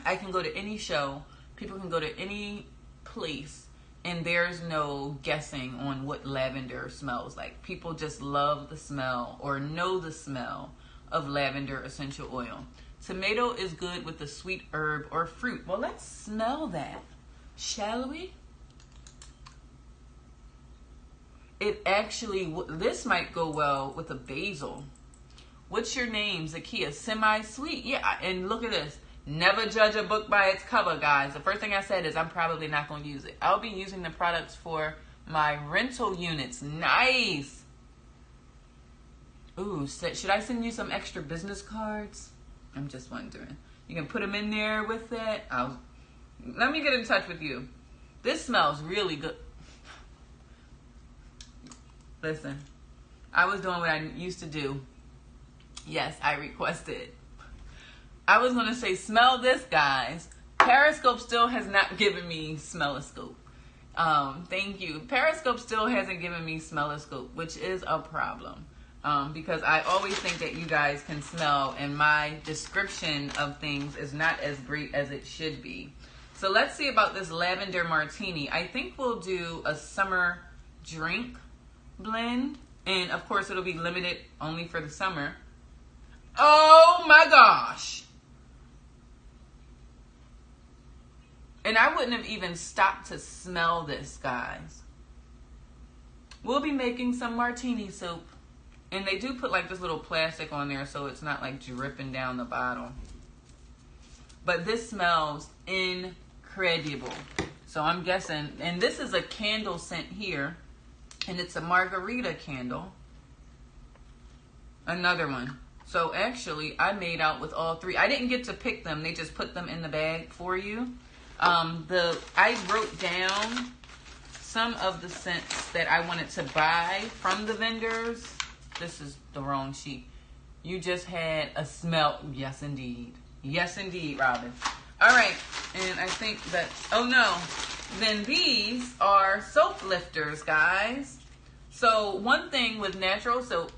I can go to any show, people can go to any place, and there's no guessing on what lavender smells like. People just love the smell or know the smell of lavender essential oil. Tomato is good with the sweet herb or fruit. Well, let's smell that, shall we? It actually, this might go well with a basil. What's your name, Zakia? Semi-sweet. Yeah, and look at this. Never judge a book by its cover, guys. The first thing I said is I'm probably not going to use it. I'll be using the products for my rental units. Nice. Ooh, should I send you some extra business cards? I'm just wondering. You can put them in there with that. Let me get in touch with you. This smells really good. Listen, I was doing what I used to do. Yes, I requested. I was going to say, smell this, guys. Periscope still has not given me Smell-a-Scope. Thank you. Periscope still hasn't given me Smell-a-Scope, which is a problem. Because I always think that you guys can smell, and my description of things is not as great as it should be. So let's see about this lavender martini. I think we'll do a summer drink blend. And, of course, it'll be limited only for the summer. Oh, my gosh. And I wouldn't have even stopped to smell this, guys. We'll be making some martini soap. And they do put like this little plastic on there so it's not like dripping down the bottle. But this smells incredible. So I'm guessing, and this is a candle scent here. And it's a margarita candle. Another one. So actually, I made out with all three. I didn't get to pick them. They just put them in the bag for you. I wrote down some of the scents that I wanted to buy from the vendors. This is the wrong sheet. You just had a smell. Yes, indeed. Yes, indeed, Robin. All right. And I think that, oh no. Then these are soap lifters, guys. So one thing with natural soap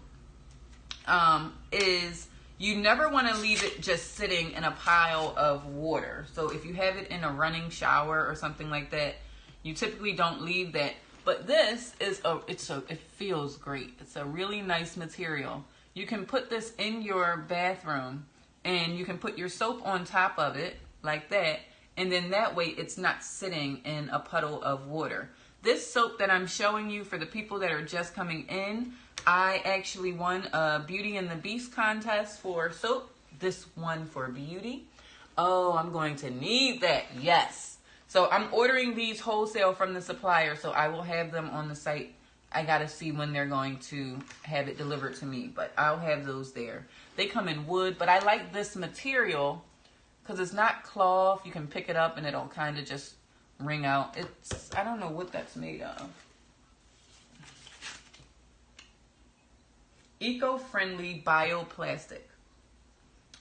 is you never want to leave it just sitting in a pile of water. So if you have it in a running shower or something like that, you typically don't leave that. But this is it feels great. It's a really nice material. You can put this in your bathroom and you can put your soap on top of it like that. And then that way it's not sitting in a puddle of water. This soap that I'm showing you for the people that are just coming in, I actually won a Beauty and the Beast contest for soap. This one for beauty. Oh, I'm going to need that. Yes. So I'm ordering these wholesale from the supplier, so I will have them on the site. I got to see when they're going to have it delivered to me, but I'll have those there. They come in wood, but I like this material because it's not cloth. You can pick it up and it'll kind of just wring out. I don't know what that's made of. Eco-friendly bioplastic.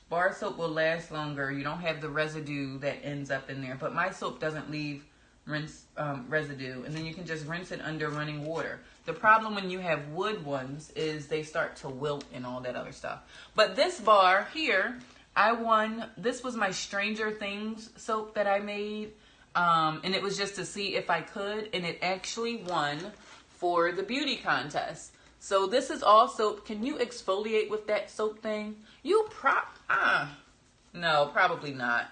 Bar soap will last longer. You don't have the residue that ends up in there. But my soap doesn't leave residue. And then you can just rinse it under running water. The problem when you have wood ones is they start to wilt and all that other stuff. But this bar here, I won. This was my Stranger Things soap that I made. And it was just to see if I could. And it actually won for the beauty contest. So this is all soap. Can you exfoliate with that soap thing? No, probably not.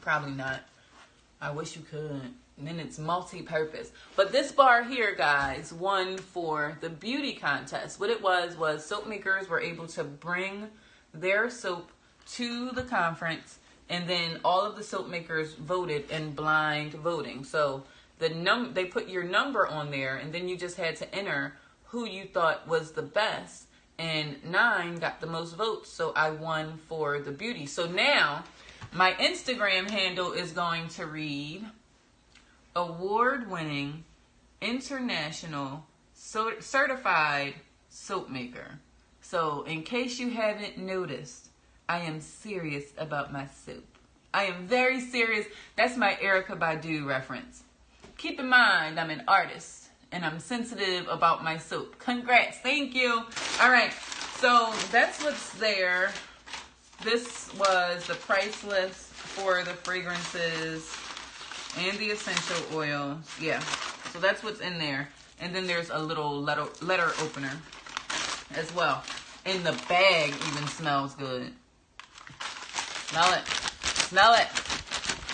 Probably not. I wish you could. And then it's multi-purpose. But this bar here, guys, won for the beauty contest. What it was soap makers were able to bring their soap to the conference. And then all of the soap makers voted in blind voting. So they put your number on there. And then you just had to enter who you thought was the best, and 9 got the most votes, so I won for the beauty. So now, my Instagram handle is going to read, award-winning, international, certified soap maker. So, in case you haven't noticed, I am serious about my soap. I am very serious. That's my Erykah Badu reference. Keep in mind, I'm an artist. And I'm sensitive about my soap. Congrats. Thank you. All right. So that's what's there. this was the price list for the fragrances and the essential oils. Yeah, so that's what's in there. And then there's a little letter opener as well. And the bag even smells good. Smell it. Smell it.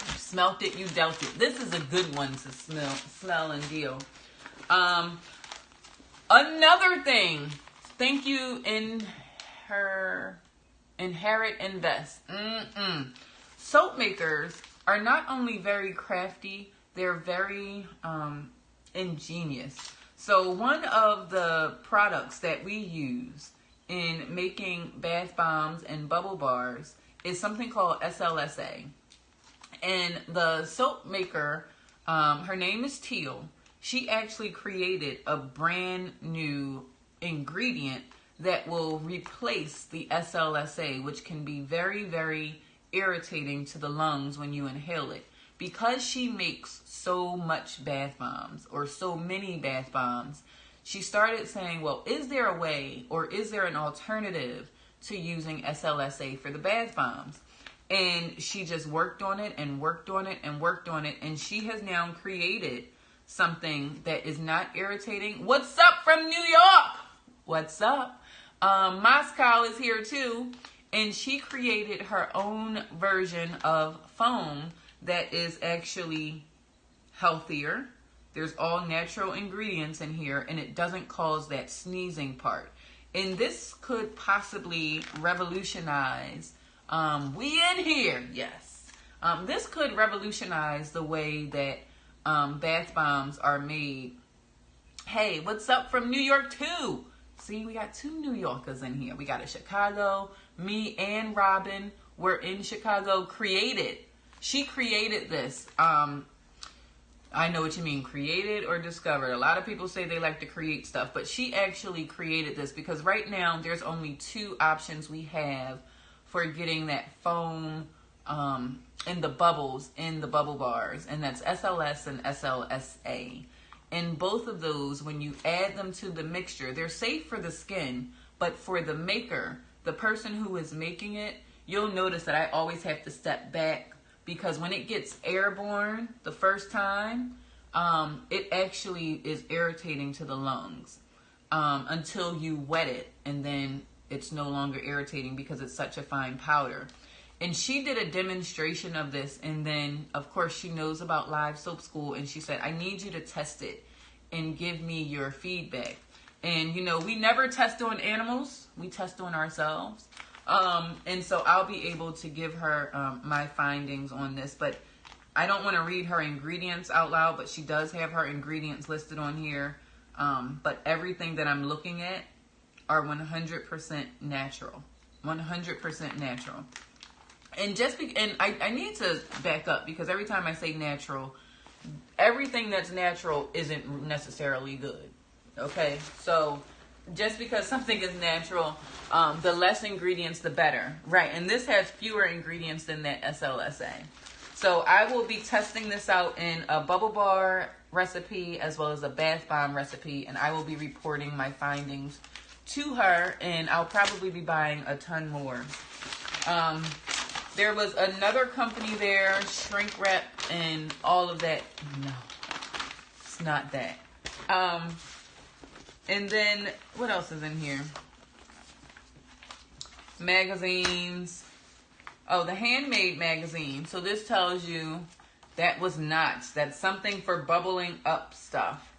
You smelt it, you dealt it. This is a good one to smell and deal. Another thing. Thank you, Inherit Invest. Soap makers are not only very crafty, they're very ingenious. So one of the products that we use in making bath bombs and bubble bars is something called SLSA. And the soap maker, her name is Teal. She actually created a brand new ingredient that will replace the SLSA, which can be very, very irritating to the lungs when you inhale it. Because she makes so much bath bombs, or so many bath bombs, she started saying, well, is there a way, or is there an alternative to using SLSA for the bath bombs? And she just worked on it and worked on it and worked on it, and she has now created something that is not irritating. What's up from New York? What's up? Moscow is here too, and she created her own version of foam that is actually healthier. There's all natural ingredients in here, and it doesn't cause that sneezing part. And this could possibly revolutionize, we in here, yes. This could revolutionize the way that bath bombs are made. Hey, what's up from New York too? See, we got 2 New Yorkers in here. We got a Chicago. Me and Robin were in Chicago. She created this. I know what you mean, created or discovered. A lot of people say they like to create stuff, but she actually created this because right now there's only 2 options we have for getting that foam in the bubbles in the bubble bars, and that's SLS and SLSA. And both of those, when you add them to the mixture, they're safe for the skin, but for the maker, the person who is making it, you'll notice that I always have to step back because when it gets airborne the first time, it actually is irritating to the lungs until you wet it, and then it's no longer irritating because it's such a fine powder. And she did a demonstration of this, and then, of course, she knows about Live Soap School, and she said, I need you to test it and give me your feedback. And, you know, we never test on animals. We test on ourselves. And so I'll be able to give her my findings on this. But I don't want to read her ingredients out loud, but she does have her ingredients listed on here. But everything that I'm looking at are 100% natural. 100% natural. And I need to back up because every time I say natural, everything that's natural isn't necessarily good. Okay, so just because something is natural, the less ingredients, the better, right? And this has fewer ingredients than that SLSA. So I will be testing this out in a bubble bar recipe as well as a bath bomb recipe, and I will be reporting my findings to her, and I'll probably be buying a ton more. There was another company there, shrink wrap and all of that. No, it's not that. And then, what else is in here? Magazines. Oh, the handmade magazine. So this tells you that was knots. That's something for bubbling up stuff.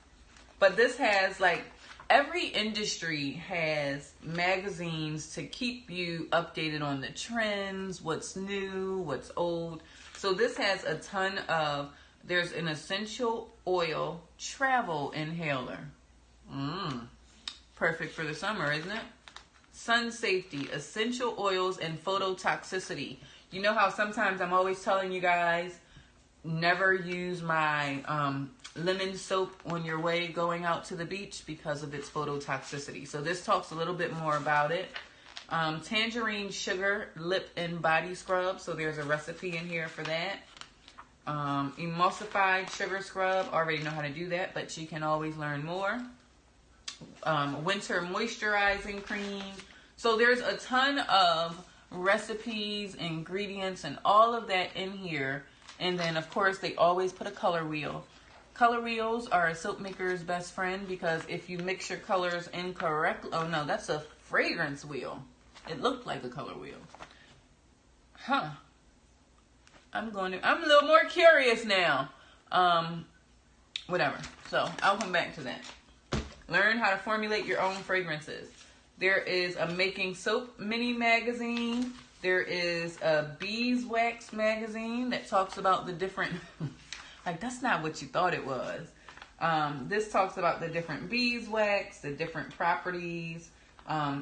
But this has, like, every industry has magazines to keep you updated on the trends, what's new, what's old. So this has a ton of, there's an essential oil travel inhaler. Perfect for the summer, isn't it? Sun safety, essential oils, and phototoxicity. You know how sometimes I'm always telling you guys, never use my lemon soap on your way going out to the beach because of its phototoxicity. So this talks a little bit more about it. Tangerine sugar lip and body scrub. So there's a recipe in here for that. Emulsified sugar scrub. Already know how to do that, but you can always learn more. Winter moisturizing cream. So there's a ton of recipes, ingredients, and all of that in here. And then, of course, they always put a color wheel. Color wheels are a soap maker's best friend because if you mix your colors incorrectly... Oh, no, that's a fragrance wheel. It looked like a color wheel. Huh. I'm a little more curious now. Whatever. So, I'll come back to that. Learn how to formulate your own fragrances. There is a Making Soap mini magazine. There is a beeswax magazine that talks about the different... like, that's not what you thought it was. This talks about the different beeswax, the different properties.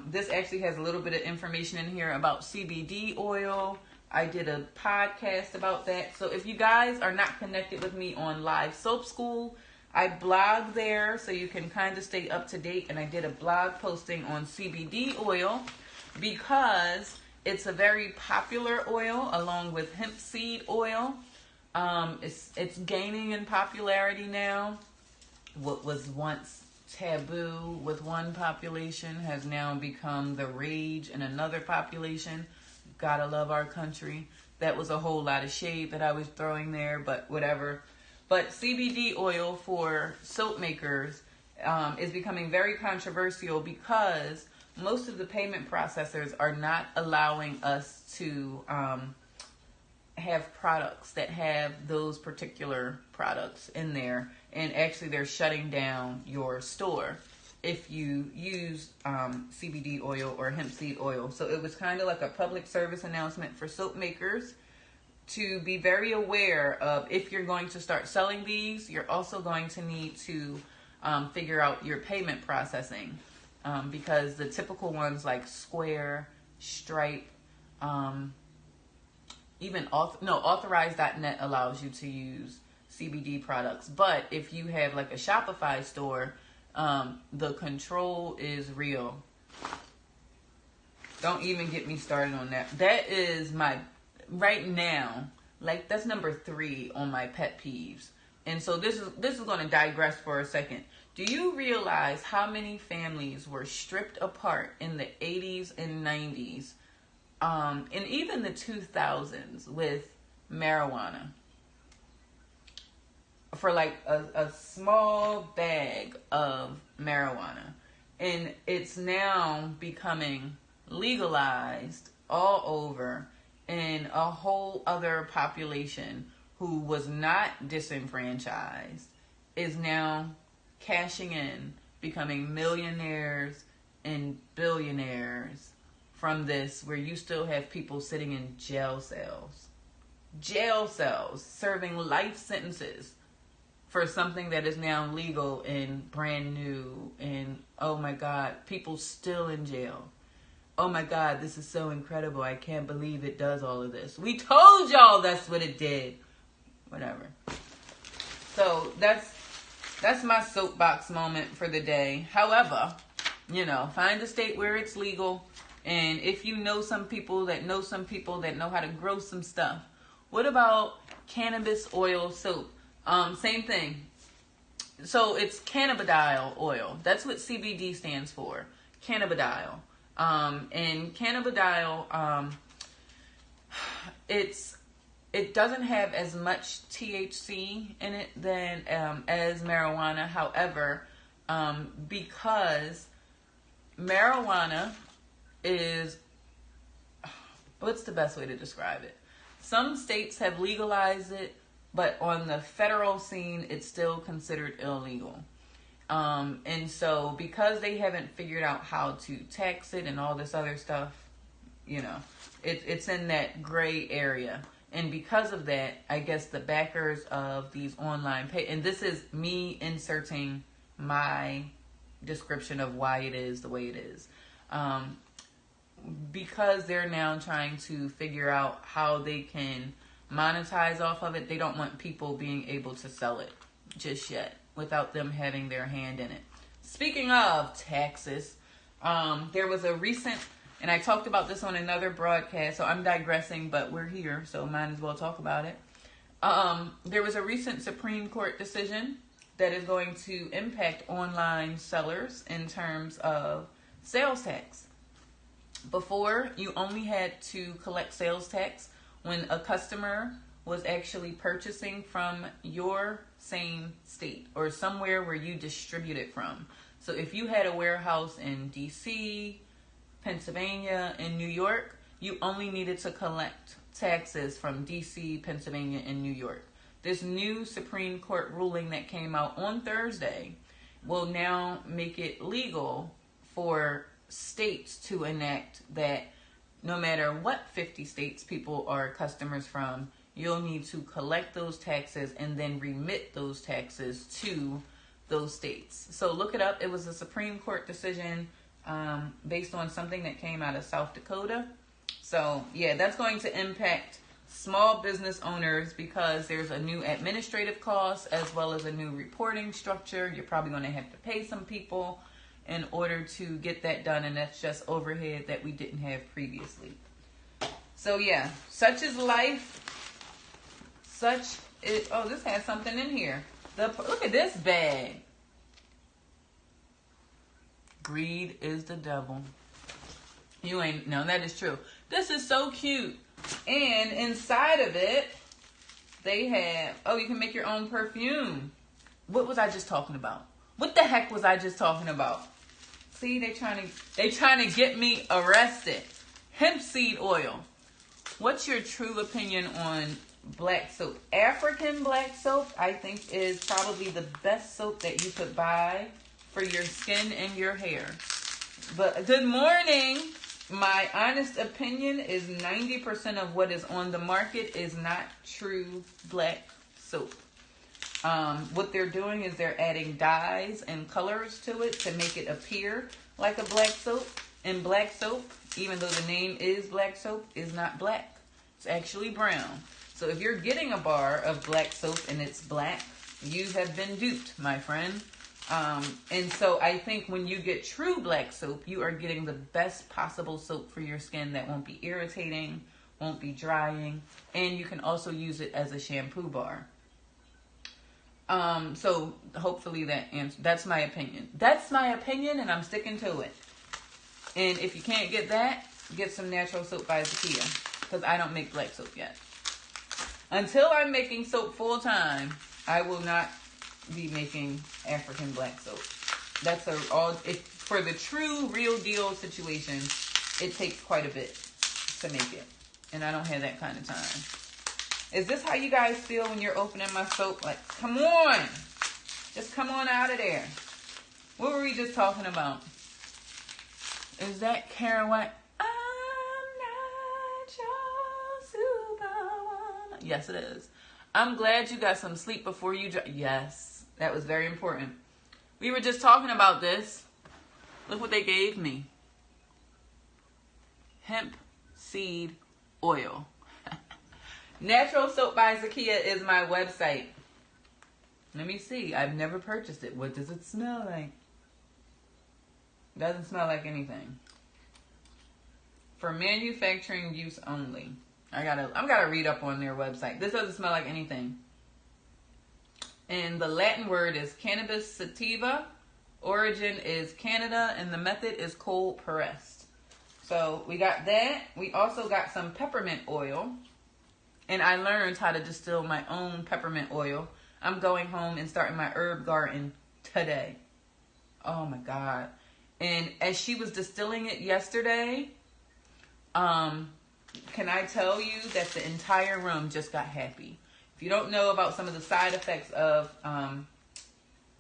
This actually has a little bit of information in here about CBD oil. I did a podcast about that. So if you guys are not connected with me on Live Soap School, I blog there so you can kind of stay up to date. And I did a blog posting on CBD oil because it's a very popular oil along with hemp seed oil. It's gaining in popularity now. What was once taboo with one population has now become the rage in another population. Gotta love our country. That was a whole lot of shade that I was throwing there, but whatever. But CBD oil for soap makers is becoming very controversial because most of the payment processors are not allowing us to have products that have those particular products in there. And actually they're shutting down your store if you use CBD oil or hemp seed oil. So it was kind of like a public service announcement for soap makers to be very aware of if you're going to start selling these, you're also going to need to figure out your payment processing. Because the typical ones like Square, Stripe, even Authorize.net allows you to use CBD products. But if you have like a Shopify store, the control is real. Don't even get me started on that. That is right now, like that's number 3 on my pet peeves. And so this is going to digress for a second. Do you realize how many families were stripped apart in the 80s and 90s, and even the 2000s with marijuana? For like a small bag of marijuana. And it's now becoming legalized all over, and a whole other population who was not disenfranchised is now cashing in, becoming millionaires and billionaires from this, where you still have people sitting in jail cells, serving life sentences for something that is now legal and brand new. And oh my God, people still in jail. Oh my God, this is so incredible. I can't believe it does all of this. We told y'all that's what it did. Whatever. So that's my soapbox moment for the day. However, find a state where it's legal. And if you know some people that know how to grow some stuff. What about cannabis oil soap? Same thing. So it's cannabidiol oil. That's what CBD stands for. Cannabidiol. And cannabidiol, it doesn't have as much THC in it than as marijuana. However, because marijuana is, what's the best way to describe it? Some states have legalized it, but on the federal scene, it's still considered illegal. And so because they haven't figured out how to tax it and all this other stuff, it's in that gray area. And because of that, I guess the backers of these online and this is me inserting my description of why it is the way it is. Because they're now trying to figure out how they can monetize off of it, they don't want people being able to sell it just yet without them having their hand in it. Speaking of taxes, there was a recent, and I talked about this on another broadcast, so I'm digressing, but we're here, so might as well talk about it. There was a recent Supreme Court decision that is going to impact online sellers in terms of sales tax. Before, you only had to collect sales tax when a customer was actually purchasing from your same state or somewhere where you distribute it from. So if you had a warehouse in DC, Pennsylvania, and New York, you only needed to collect taxes from DC, Pennsylvania, and New York. This new Supreme Court ruling that came out on Thursday will now make it legal for states to enact that no matter what 50 states people are customers from, you'll need to collect those taxes and then remit those taxes to those states. So look it up. It was a Supreme Court decision based on something that came out of South Dakota. So yeah, that's going to impact small business owners because there's a new administrative cost as well as a new reporting structure. You're probably going to have to pay some people in order to get that done, and that's just overhead that we didn't have previously. So yeah, such is life. Such is, oh, this has something in here. Look at this bag. Greed is the devil. You ain't, no, that is true. This is so cute. And inside of it, they have, oh, you can make your own perfume. What was I just talking about? What the heck was I just talking about? See, they trying to get me arrested. Hemp seed oil. What's your true opinion on black soap? African black soap, I think, is probably the best soap that you could buy for your skin and your hair. But good morning. My honest opinion is 90% of what is on the market is not true black soap. What they're doing is they're adding dyes and colors to it to make it appear like a black soap. And black soap, even though the name is black soap, is not black. It's actually brown. So if you're getting a bar of black soap and it's black, you have been duped, my friend. And so I think when you get true black soap, you are getting the best possible soap for your skin that won't be irritating, won't be drying, and you can also use it as a shampoo bar. So hopefully that answers, that's my opinion. That's my opinion, and I'm sticking to it. And if you can't get that, get some natural soap by Zakia, because I don't make black soap yet. Until I'm making soap full time, I will not be making African black soap. That's for the true real deal situation, it takes quite a bit to make it. And I don't have that kind of time. Is this how you guys feel when you're opening my soap? Like, come on. Just come on out of there. What were we just talking about? Is that Karen White? I'm not your superwoman. Yes, it is. I'm glad you got some sleep before you yes, that was very important. We were just talking about this. Look what they gave me. Hemp seed oil. Natural Soap by Zakia is my website. Let me see. I've never purchased it. What does it smell like? Doesn't smell like anything. For manufacturing use only. I gotta read up on their website. This doesn't smell like anything. And the Latin word is cannabis sativa. Origin is Canada, and the method is cold pressed. So we got that. We also got some peppermint oil. And I learned how to distill my own peppermint oil. I'm going home and starting my herb garden today. Oh my God. And as she was distilling it yesterday, can I tell you that the entire room just got happy. If you don't know about some of the side effects of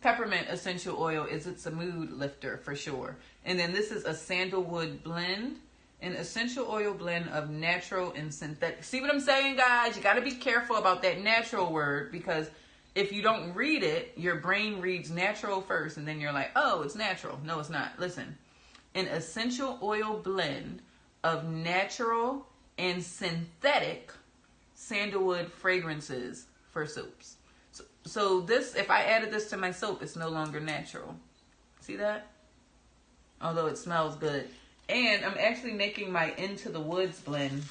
peppermint essential oil, it's a mood lifter for sure. And then this is a sandalwood blend. An essential oil blend of natural and synthetic. See what I'm saying, guys? You got to be careful about that natural word, because if you don't read it, your brain reads natural first, and then you're like, oh, it's natural. No, it's not. Listen. An essential oil blend of natural and synthetic sandalwood fragrances for soaps. So this, if I added this to my soap, it's no longer natural. See that? Although it smells good. And I'm actually making my Into the Woods blend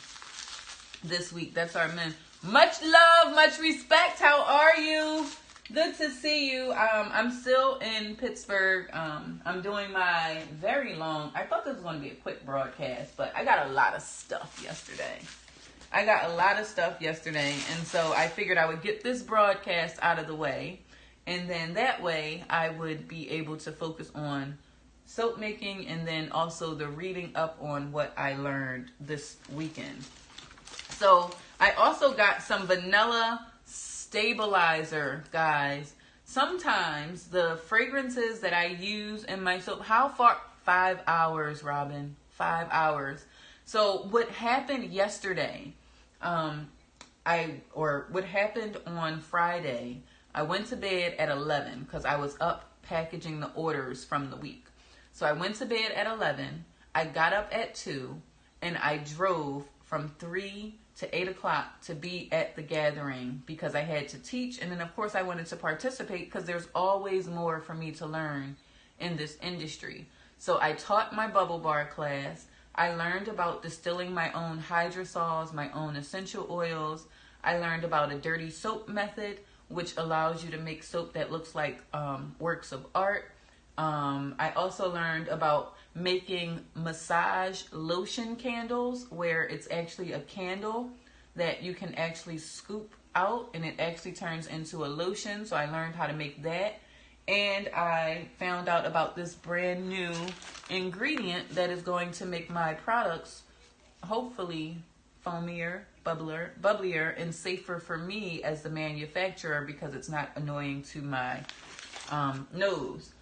this week. That's our men. Much love, much respect. How are you? Good to see you. I'm still in Pittsburgh. I'm doing my very long, I thought this was going to be a quick broadcast, but I got a lot of stuff yesterday. And so I figured I would get this broadcast out of the way, and then that way I would be able to focus on soap making and then also the reading up on what I learned this weekend. So I also got some vanilla stabilizer, guys. Sometimes the fragrances that I use in my soap, how far? 5 hours, Robin. 5 hours. So what happened yesterday, what happened on Friday, I went to bed at 11 because I was up packaging the orders from the week. So I went to bed at 11. I got up at 2 and I drove from 3 to 8 o'clock to be at the gathering because I had to teach. And then, of course, I wanted to participate because there's always more for me to learn in this industry. So I taught my bubble bar class. I learned about distilling my own hydrosols, my own essential oils. I learned about a dirty soap method, which allows you to make soap that looks like works of art. I also learned about making massage lotion candles where it's actually a candle that you can actually scoop out and it actually turns into a lotion. So I learned how to make that. And I found out about this brand new ingredient that is going to make my products hopefully foamier, bubblier, and safer for me as the manufacturer because it's not annoying to my nose.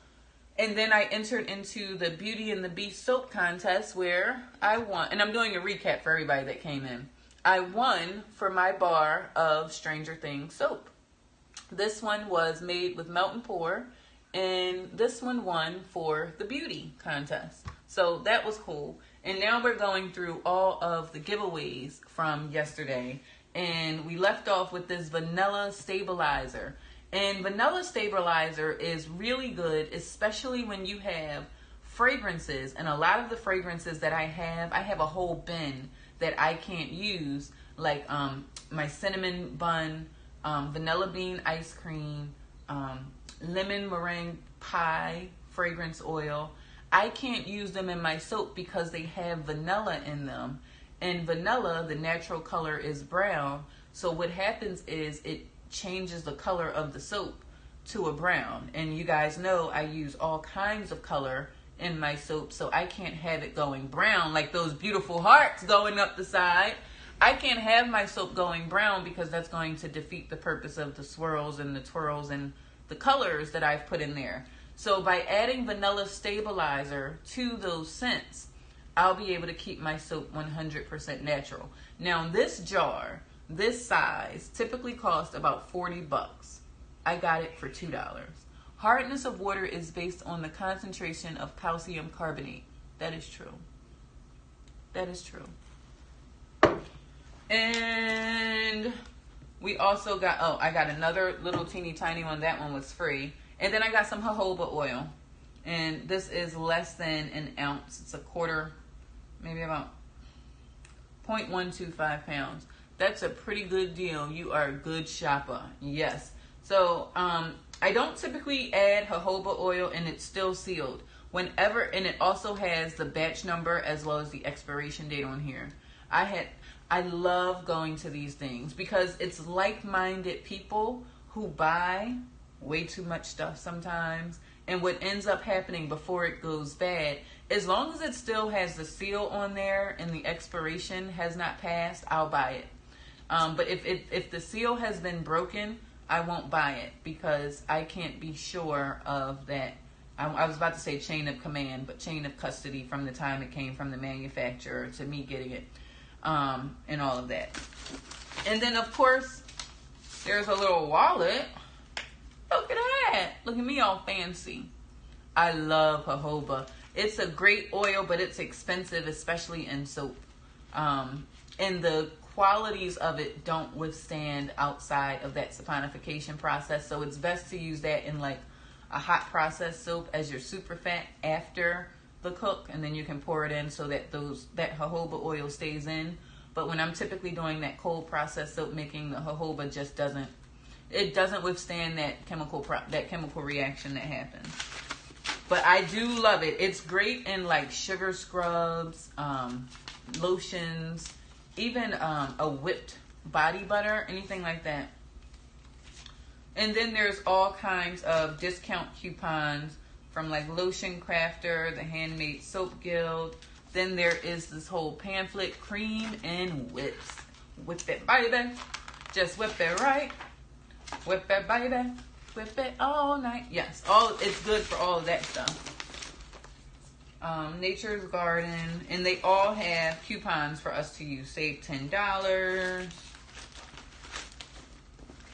And then I entered into the Beauty and the Beast soap contest where I won. And I'm doing a recap for everybody that came in. I won for my bar of Stranger Things soap. This one was made with melt and pour. And this one won for the beauty contest. So that was cool. And now we're going through all of the giveaways from yesterday. And we left off with this vanilla stabilizer. And vanilla stabilizer is really good, especially when you have fragrances. And a lot of the fragrances that I have a whole bin that I can't use, like my cinnamon bun, vanilla bean ice cream, lemon meringue pie fragrance oil. I can't use them in my soap because they have vanilla in them. And vanilla, the natural color is brown. So what happens is it changes the color of the soap to a brown. And you guys know I use all kinds of color in my soap, so I can't have it going brown like those beautiful hearts going up the side. I can't have my soap going brown because that's going to defeat the purpose of the swirls and the twirls and the colors that I've put in there. So by adding vanilla stabilizer to those scents, I'll be able to keep my soap 100% natural. Now this jar, this size, typically costs about 40 bucks. I got it for $2. Hardness of water is based on the concentration of calcium carbonate. That is true. That is true. And we also got, I got another little teeny tiny one. That one was free. And then I got some jojoba oil. And this is less than an ounce. It's a quarter, maybe about 0.125 pounds. That's a pretty good deal. You are a good shopper. Yes. So, I don't typically add jojoba oil and it's still sealed. Whenever, and it also has the batch number as well as the expiration date on here. I love going to these things because it's like-minded people who buy way too much stuff sometimes. And what ends up happening before it goes bad, as long as it still has the seal on there and the expiration has not passed, I'll buy it. But if the seal has been broken, I won't buy it because I can't be sure of that. I was about to say chain of command, but chain of custody from the time it came from the manufacturer to me getting it, and all of that. And then, of course, there's a little wallet. Look at that. Look at me all fancy. I love jojoba. It's a great oil, but it's expensive, especially in soap. And the qualities of it don't withstand outside of that saponification process. So it's best to use that in like a hot process soap as your super fat after the cook, and then you can pour it in so that that jojoba oil stays in. But when I'm typically doing that cold process soap making, the jojoba just doesn't, it doesn't withstand that chemical reaction that happens. But I do love it. It's great in like sugar scrubs, lotions, even a whipped body butter, anything like that. And then there's all kinds of discount coupons from like Lotion Crafter, the Handmade Soap Guild. Then there is this whole pamphlet, Cream and Whips. Whip it, baby. Just whip it right. Whip it, baby. Whip it all night. Yes, it's good for all of that stuff. Nature's Garden. And they all have coupons for us to use. Save $10.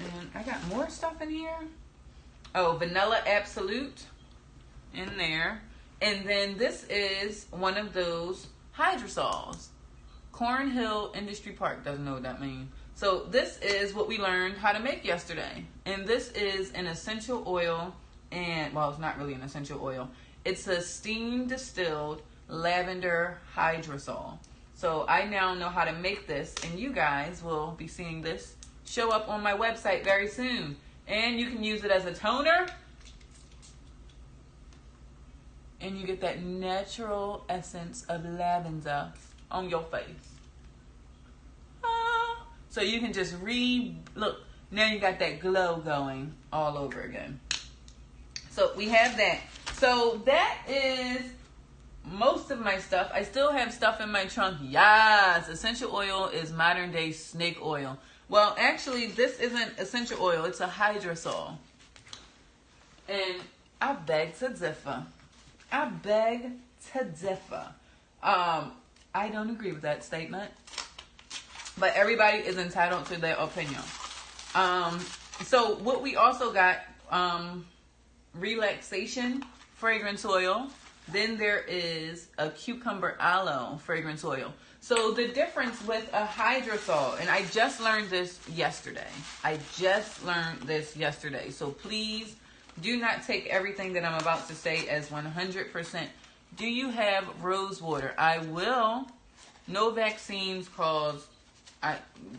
And I got more stuff in here. Oh, Vanilla Absolute in there. And then this is one of those hydrosols. Cornhill Industry Park doesn't know what that means. So this is what we learned how to make yesterday. And this is an essential oil. And, well, it's not really an essential oil. It's a steam distilled lavender hydrosol. So I now know how to make this. And you guys will be seeing this show up on my website very soon. And you can use it as a toner. And you get that natural essence of lavender on your face. So you can just look, now you got that glow going all over again. So we have that. So that is most of my stuff. I still have stuff in my trunk. Yes, essential oil is modern day snake oil. Well, actually, this isn't essential oil. It's a hydrosol. And I beg to differ. I beg to differ. I don't agree with that statement. But everybody is entitled to their opinion. So what we also got, relaxation fragrance oil. Then there is a cucumber aloe fragrance oil. So the difference with a hydrosol, and I just learned this yesterday. So please do not take everything that I'm about to say as 100%. Do you have rose water? I will. No vaccines cause...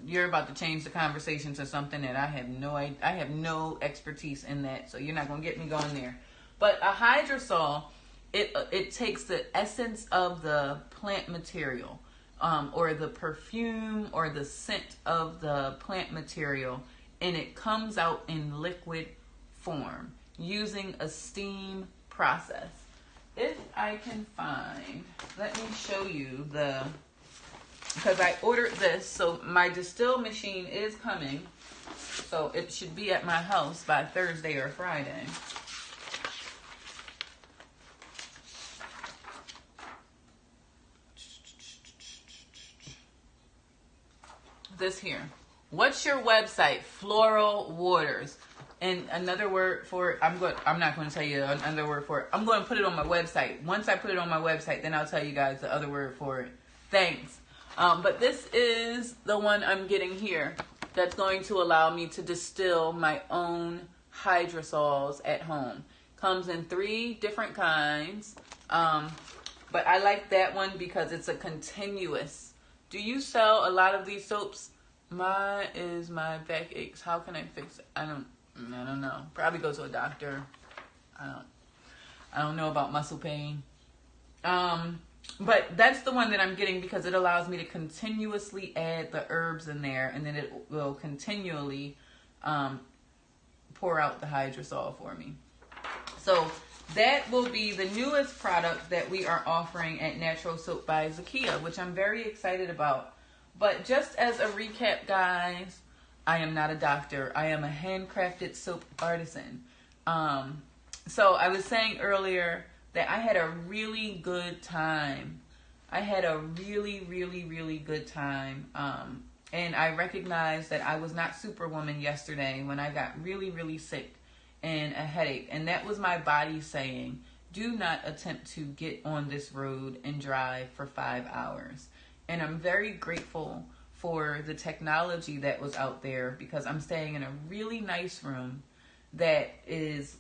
you're about to change the conversation to something that I have no expertise in that, so you're not going to get me going there. But a hydrosol, it takes the essence of the plant material, or the perfume or the scent of the plant material, and it comes out in liquid form using a steam process. If I can find, let me show you because I ordered this, so my distill machine is coming, so it should be at my house by Thursday or Friday. This here. What's your website? Floral Waters. And another word for it, I'm not going to tell you another word for it. I'm going to put it on my website. Once I put it on my website, then I'll tell you guys the other word for it. Thanks. But this is the one I'm getting here that's going to allow me to distill my own hydrosols at home. Comes in 3 different kinds. But I like that one because it's a continuous. Do you sell a lot of these soaps? My back aches. How can I fix it? I don't know. Probably go to a doctor. I don't know about muscle pain. But that's the one that I'm getting because it allows me to continuously add the herbs in there, and then it will continually pour out the hydrosol for me. So that will be the newest product that we are offering at Natural Soap by Zakia, which I'm very excited about. But just as a recap, guys, I am not a doctor. I am a handcrafted soap artisan. So I was saying earlier that I had a really good time. I had a really, really, really good time. And I recognized that I was not Superwoman yesterday when I got really, really sick and a headache. And that was my body saying, do not attempt to get on this road and drive for 5 hours. And I'm very grateful for the technology that was out there because I'm staying in a really nice room that is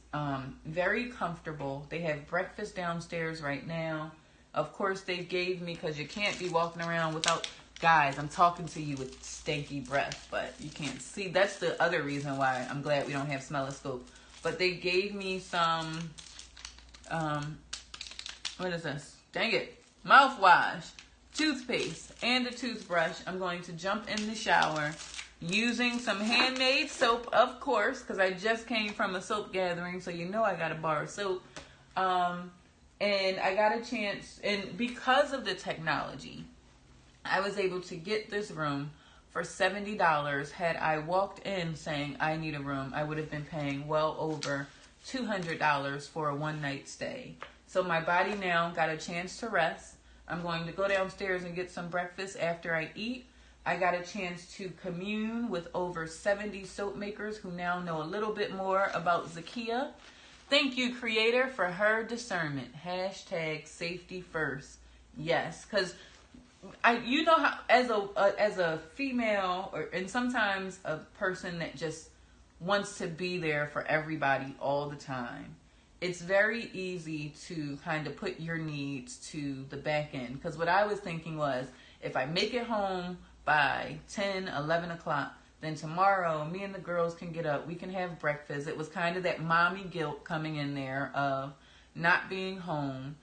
very comfortable. They have breakfast downstairs right now. Of course, they gave me, because you can't be walking around without Guys, I'm talking to you with stanky breath, but you can't see. That's the other reason why I'm glad we don't have Smell-O-Scope. But they gave me some, what is this? Dang it. Mouthwash, toothpaste, and a toothbrush. I'm going to jump in the shower using some handmade soap, of course, because I just came from a soap gathering, so you know I got to borrow soap. And I got a chance, and because of the technology, I was able to get this room for $70. Had I walked in saying I need a room, I would have been paying well over $200 for a one-night stay. So my body now got a chance to rest. I'm going to go downstairs and get some breakfast after I eat. I got a chance to commune with over 70 soap makers who now know a little bit more about Zakia. Thank you, Creator, for her discernment. Hashtag safety first. Yes, because you know how as a female, and sometimes a person that just wants to be there for everybody all the time, it's very easy to kind of put your needs to the back end. Because what I was thinking was, if I make it home by 10, 11 o'clock, then tomorrow me and the girls can get up, we can have breakfast. It was kind of that mommy guilt coming in there of not being home.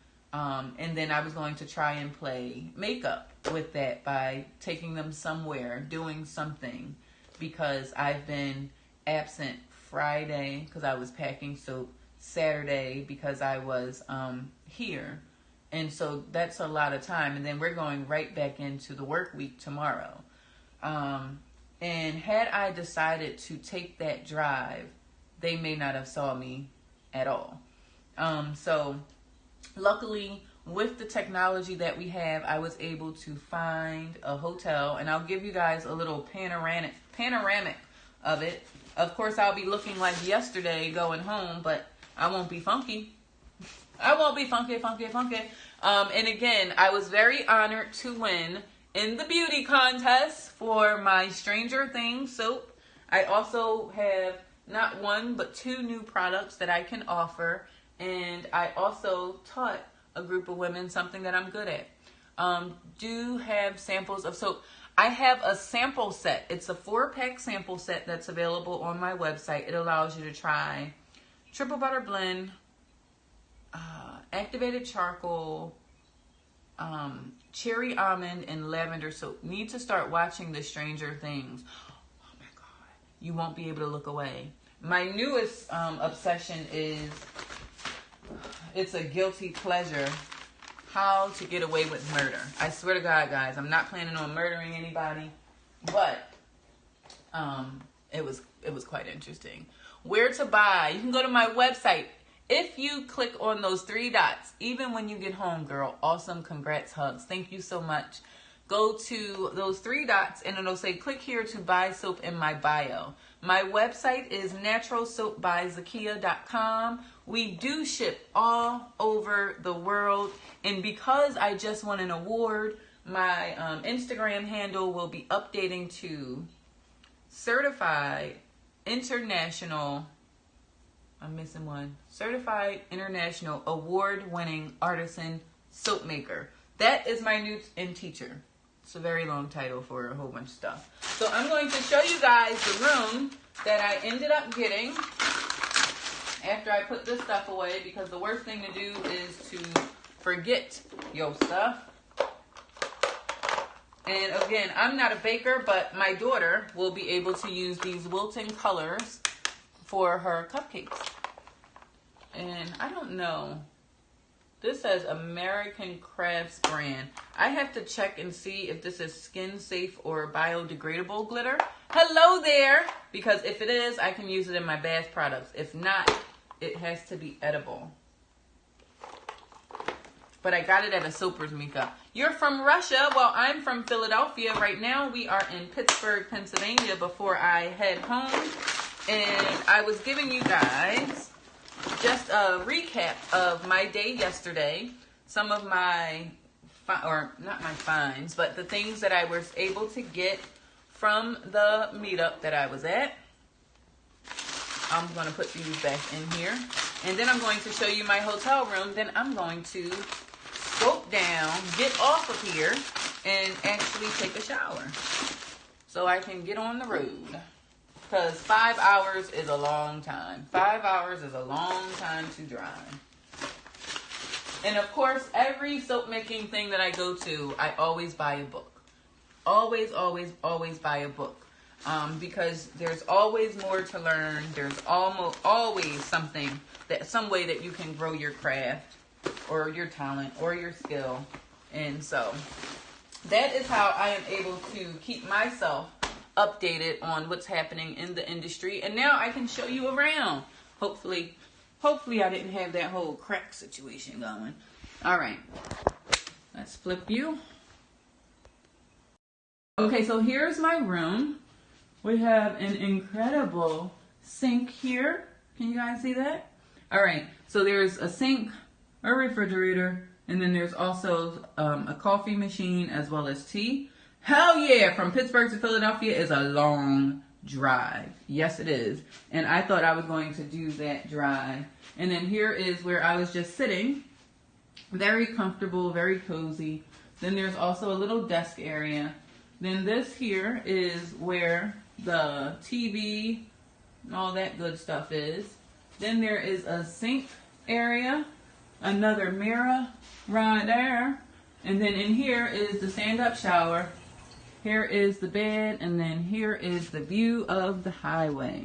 And then I was going to try and play makeup with that by taking them somewhere, doing something, because I've been absent Friday because I was packing soap, Saturday because I was here. And so that's a lot of time. And then we're going right back into the work week tomorrow. And had I decided to take that drive, they may not have saw me at all. So luckily, with the technology that we have, I was able to find a hotel, and I'll give you guys a little panoramic of it. Of course, I'll be looking like yesterday going home, but I won't be funky. I won't be funky. And again, I was very honored to win in the beauty contest for my Stranger Things soap. I also have not one, but 2 new products that I can offer. And I also taught a group of women something that I'm good at. Do have samples of soap. I have a sample set. It's a 4-pack sample set that's available on my website. It allows you to try triple butter blend, activated charcoal, cherry almond, and lavender soap. Need to start watching the Stranger Things. Oh my God. You won't be able to look away. My newest obsession is, it's a guilty pleasure, How to Get Away with Murder. I swear to God, guys, I'm not planning on murdering anybody, but it was quite interesting. Where to buy? You can go to my website. If you click on those 3 dots, even when you get home, girl, awesome, congrats, hugs. Thank you so much. Go to those 3 dots and it'll say, click here to buy soap in my bio. My website is naturalsoapbyzakia.com. We do ship all over the world. And because I just won an award, my Instagram handle will be updating to Certified International, I'm missing one, Certified International Award-Winning Artisan Soap Maker. That is my new teacher. It's a very long title for a whole bunch of stuff. So I'm going to show you guys the room that I ended up getting after I put this stuff away, because the worst thing to do is to forget your stuff. And again, I'm not a baker, but my daughter will be able to use these Wilton colors for her cupcakes. And I don't know. This says American Crafts brand. I have to check and see if this is skin safe or biodegradable glitter. Hello there! Because if it is, I can use it in my bath products. If not, it has to be edible. But I got it at a Soapers Meetup. You're from Russia? Well, I'm from Philadelphia. Right now, we are in Pittsburgh, Pennsylvania before I head home. And I was giving you guys just a recap of my day yesterday. Some of my, or not my finds, but the things that I was able to get from the meetup that I was at. I'm going to put these back in here. And then I'm going to show you my hotel room. Then I'm going to scope down, get off of here, and actually take a shower so I can get on the road. Because 5 hours is a long time. 5 hours is a long time to drive. And of course, every soap making thing that I go to, I always buy a book. Always, always, always buy a book. Because there's always more to learn. There's always some way that you can grow your craft or your talent or your skill. And so that is how I am able to keep myself updated on what's happening in the industry. And now I can show you around. Hopefully I didn't have that whole crack situation going. All right, let's flip you. Okay, so here's my room. We have an incredible sink here. Can you guys see that? All right, so there's a sink, a refrigerator, and then there's also a coffee machine as well as tea. Hell yeah, from Pittsburgh to Philadelphia is a long drive. Yes, it is. And I thought I was going to do that drive. And then here is where I was just sitting. Very comfortable, very cozy. Then there's also a little desk area. Then this here is where the TV and all that good stuff is. Then there is a sink area, another mirror right there. And then in here is the stand-up shower. Here is the bed, and then here is the view of the highway.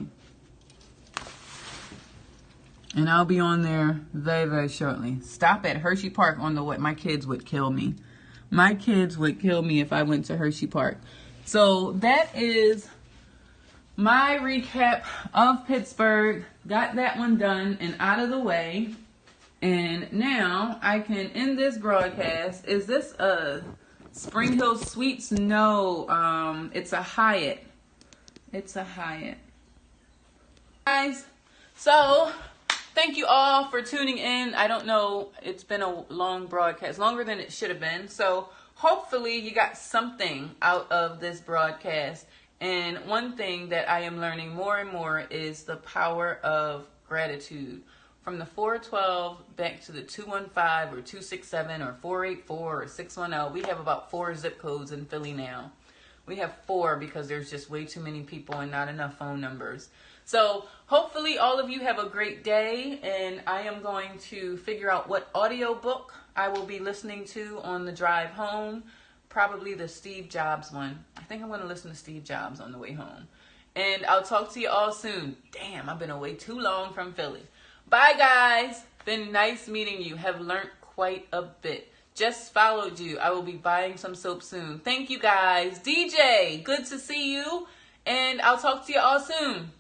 And I'll be on there very, very shortly. Stop at Hershey Park on the way. My kids would kill me. My kids would kill me if I went to Hershey Park. So that is my recap of Pittsburgh. Got that one done and out of the way. And now I can end this broadcast. Is this a Spring Hill Suites? No, it's a Hyatt. It's a Hyatt. Guys, so thank you all for tuning in. I don't know, it's been a long broadcast, longer than it should have been. So hopefully you got something out of this broadcast. And one thing that I am learning more and more is the power of gratitude. From the 412 back to the 215 or 267 or 484 or 610. We have about 4 zip codes in Philly now. We have 4 because there's just way too many people and not enough phone numbers. So hopefully all of you have a great day, and I am going to figure out what audiobook I will be listening to on the drive home. Probably the Steve Jobs one. I think I'm going to listen to Steve Jobs on the way home. And I'll talk to you all soon. Damn, I've been away too long from Philly. Bye, guys. Been nice meeting you. Have learned quite a bit. Just followed you. I will be buying some soap soon. Thank you, guys. DJ, good to see you. And I'll talk to you all soon.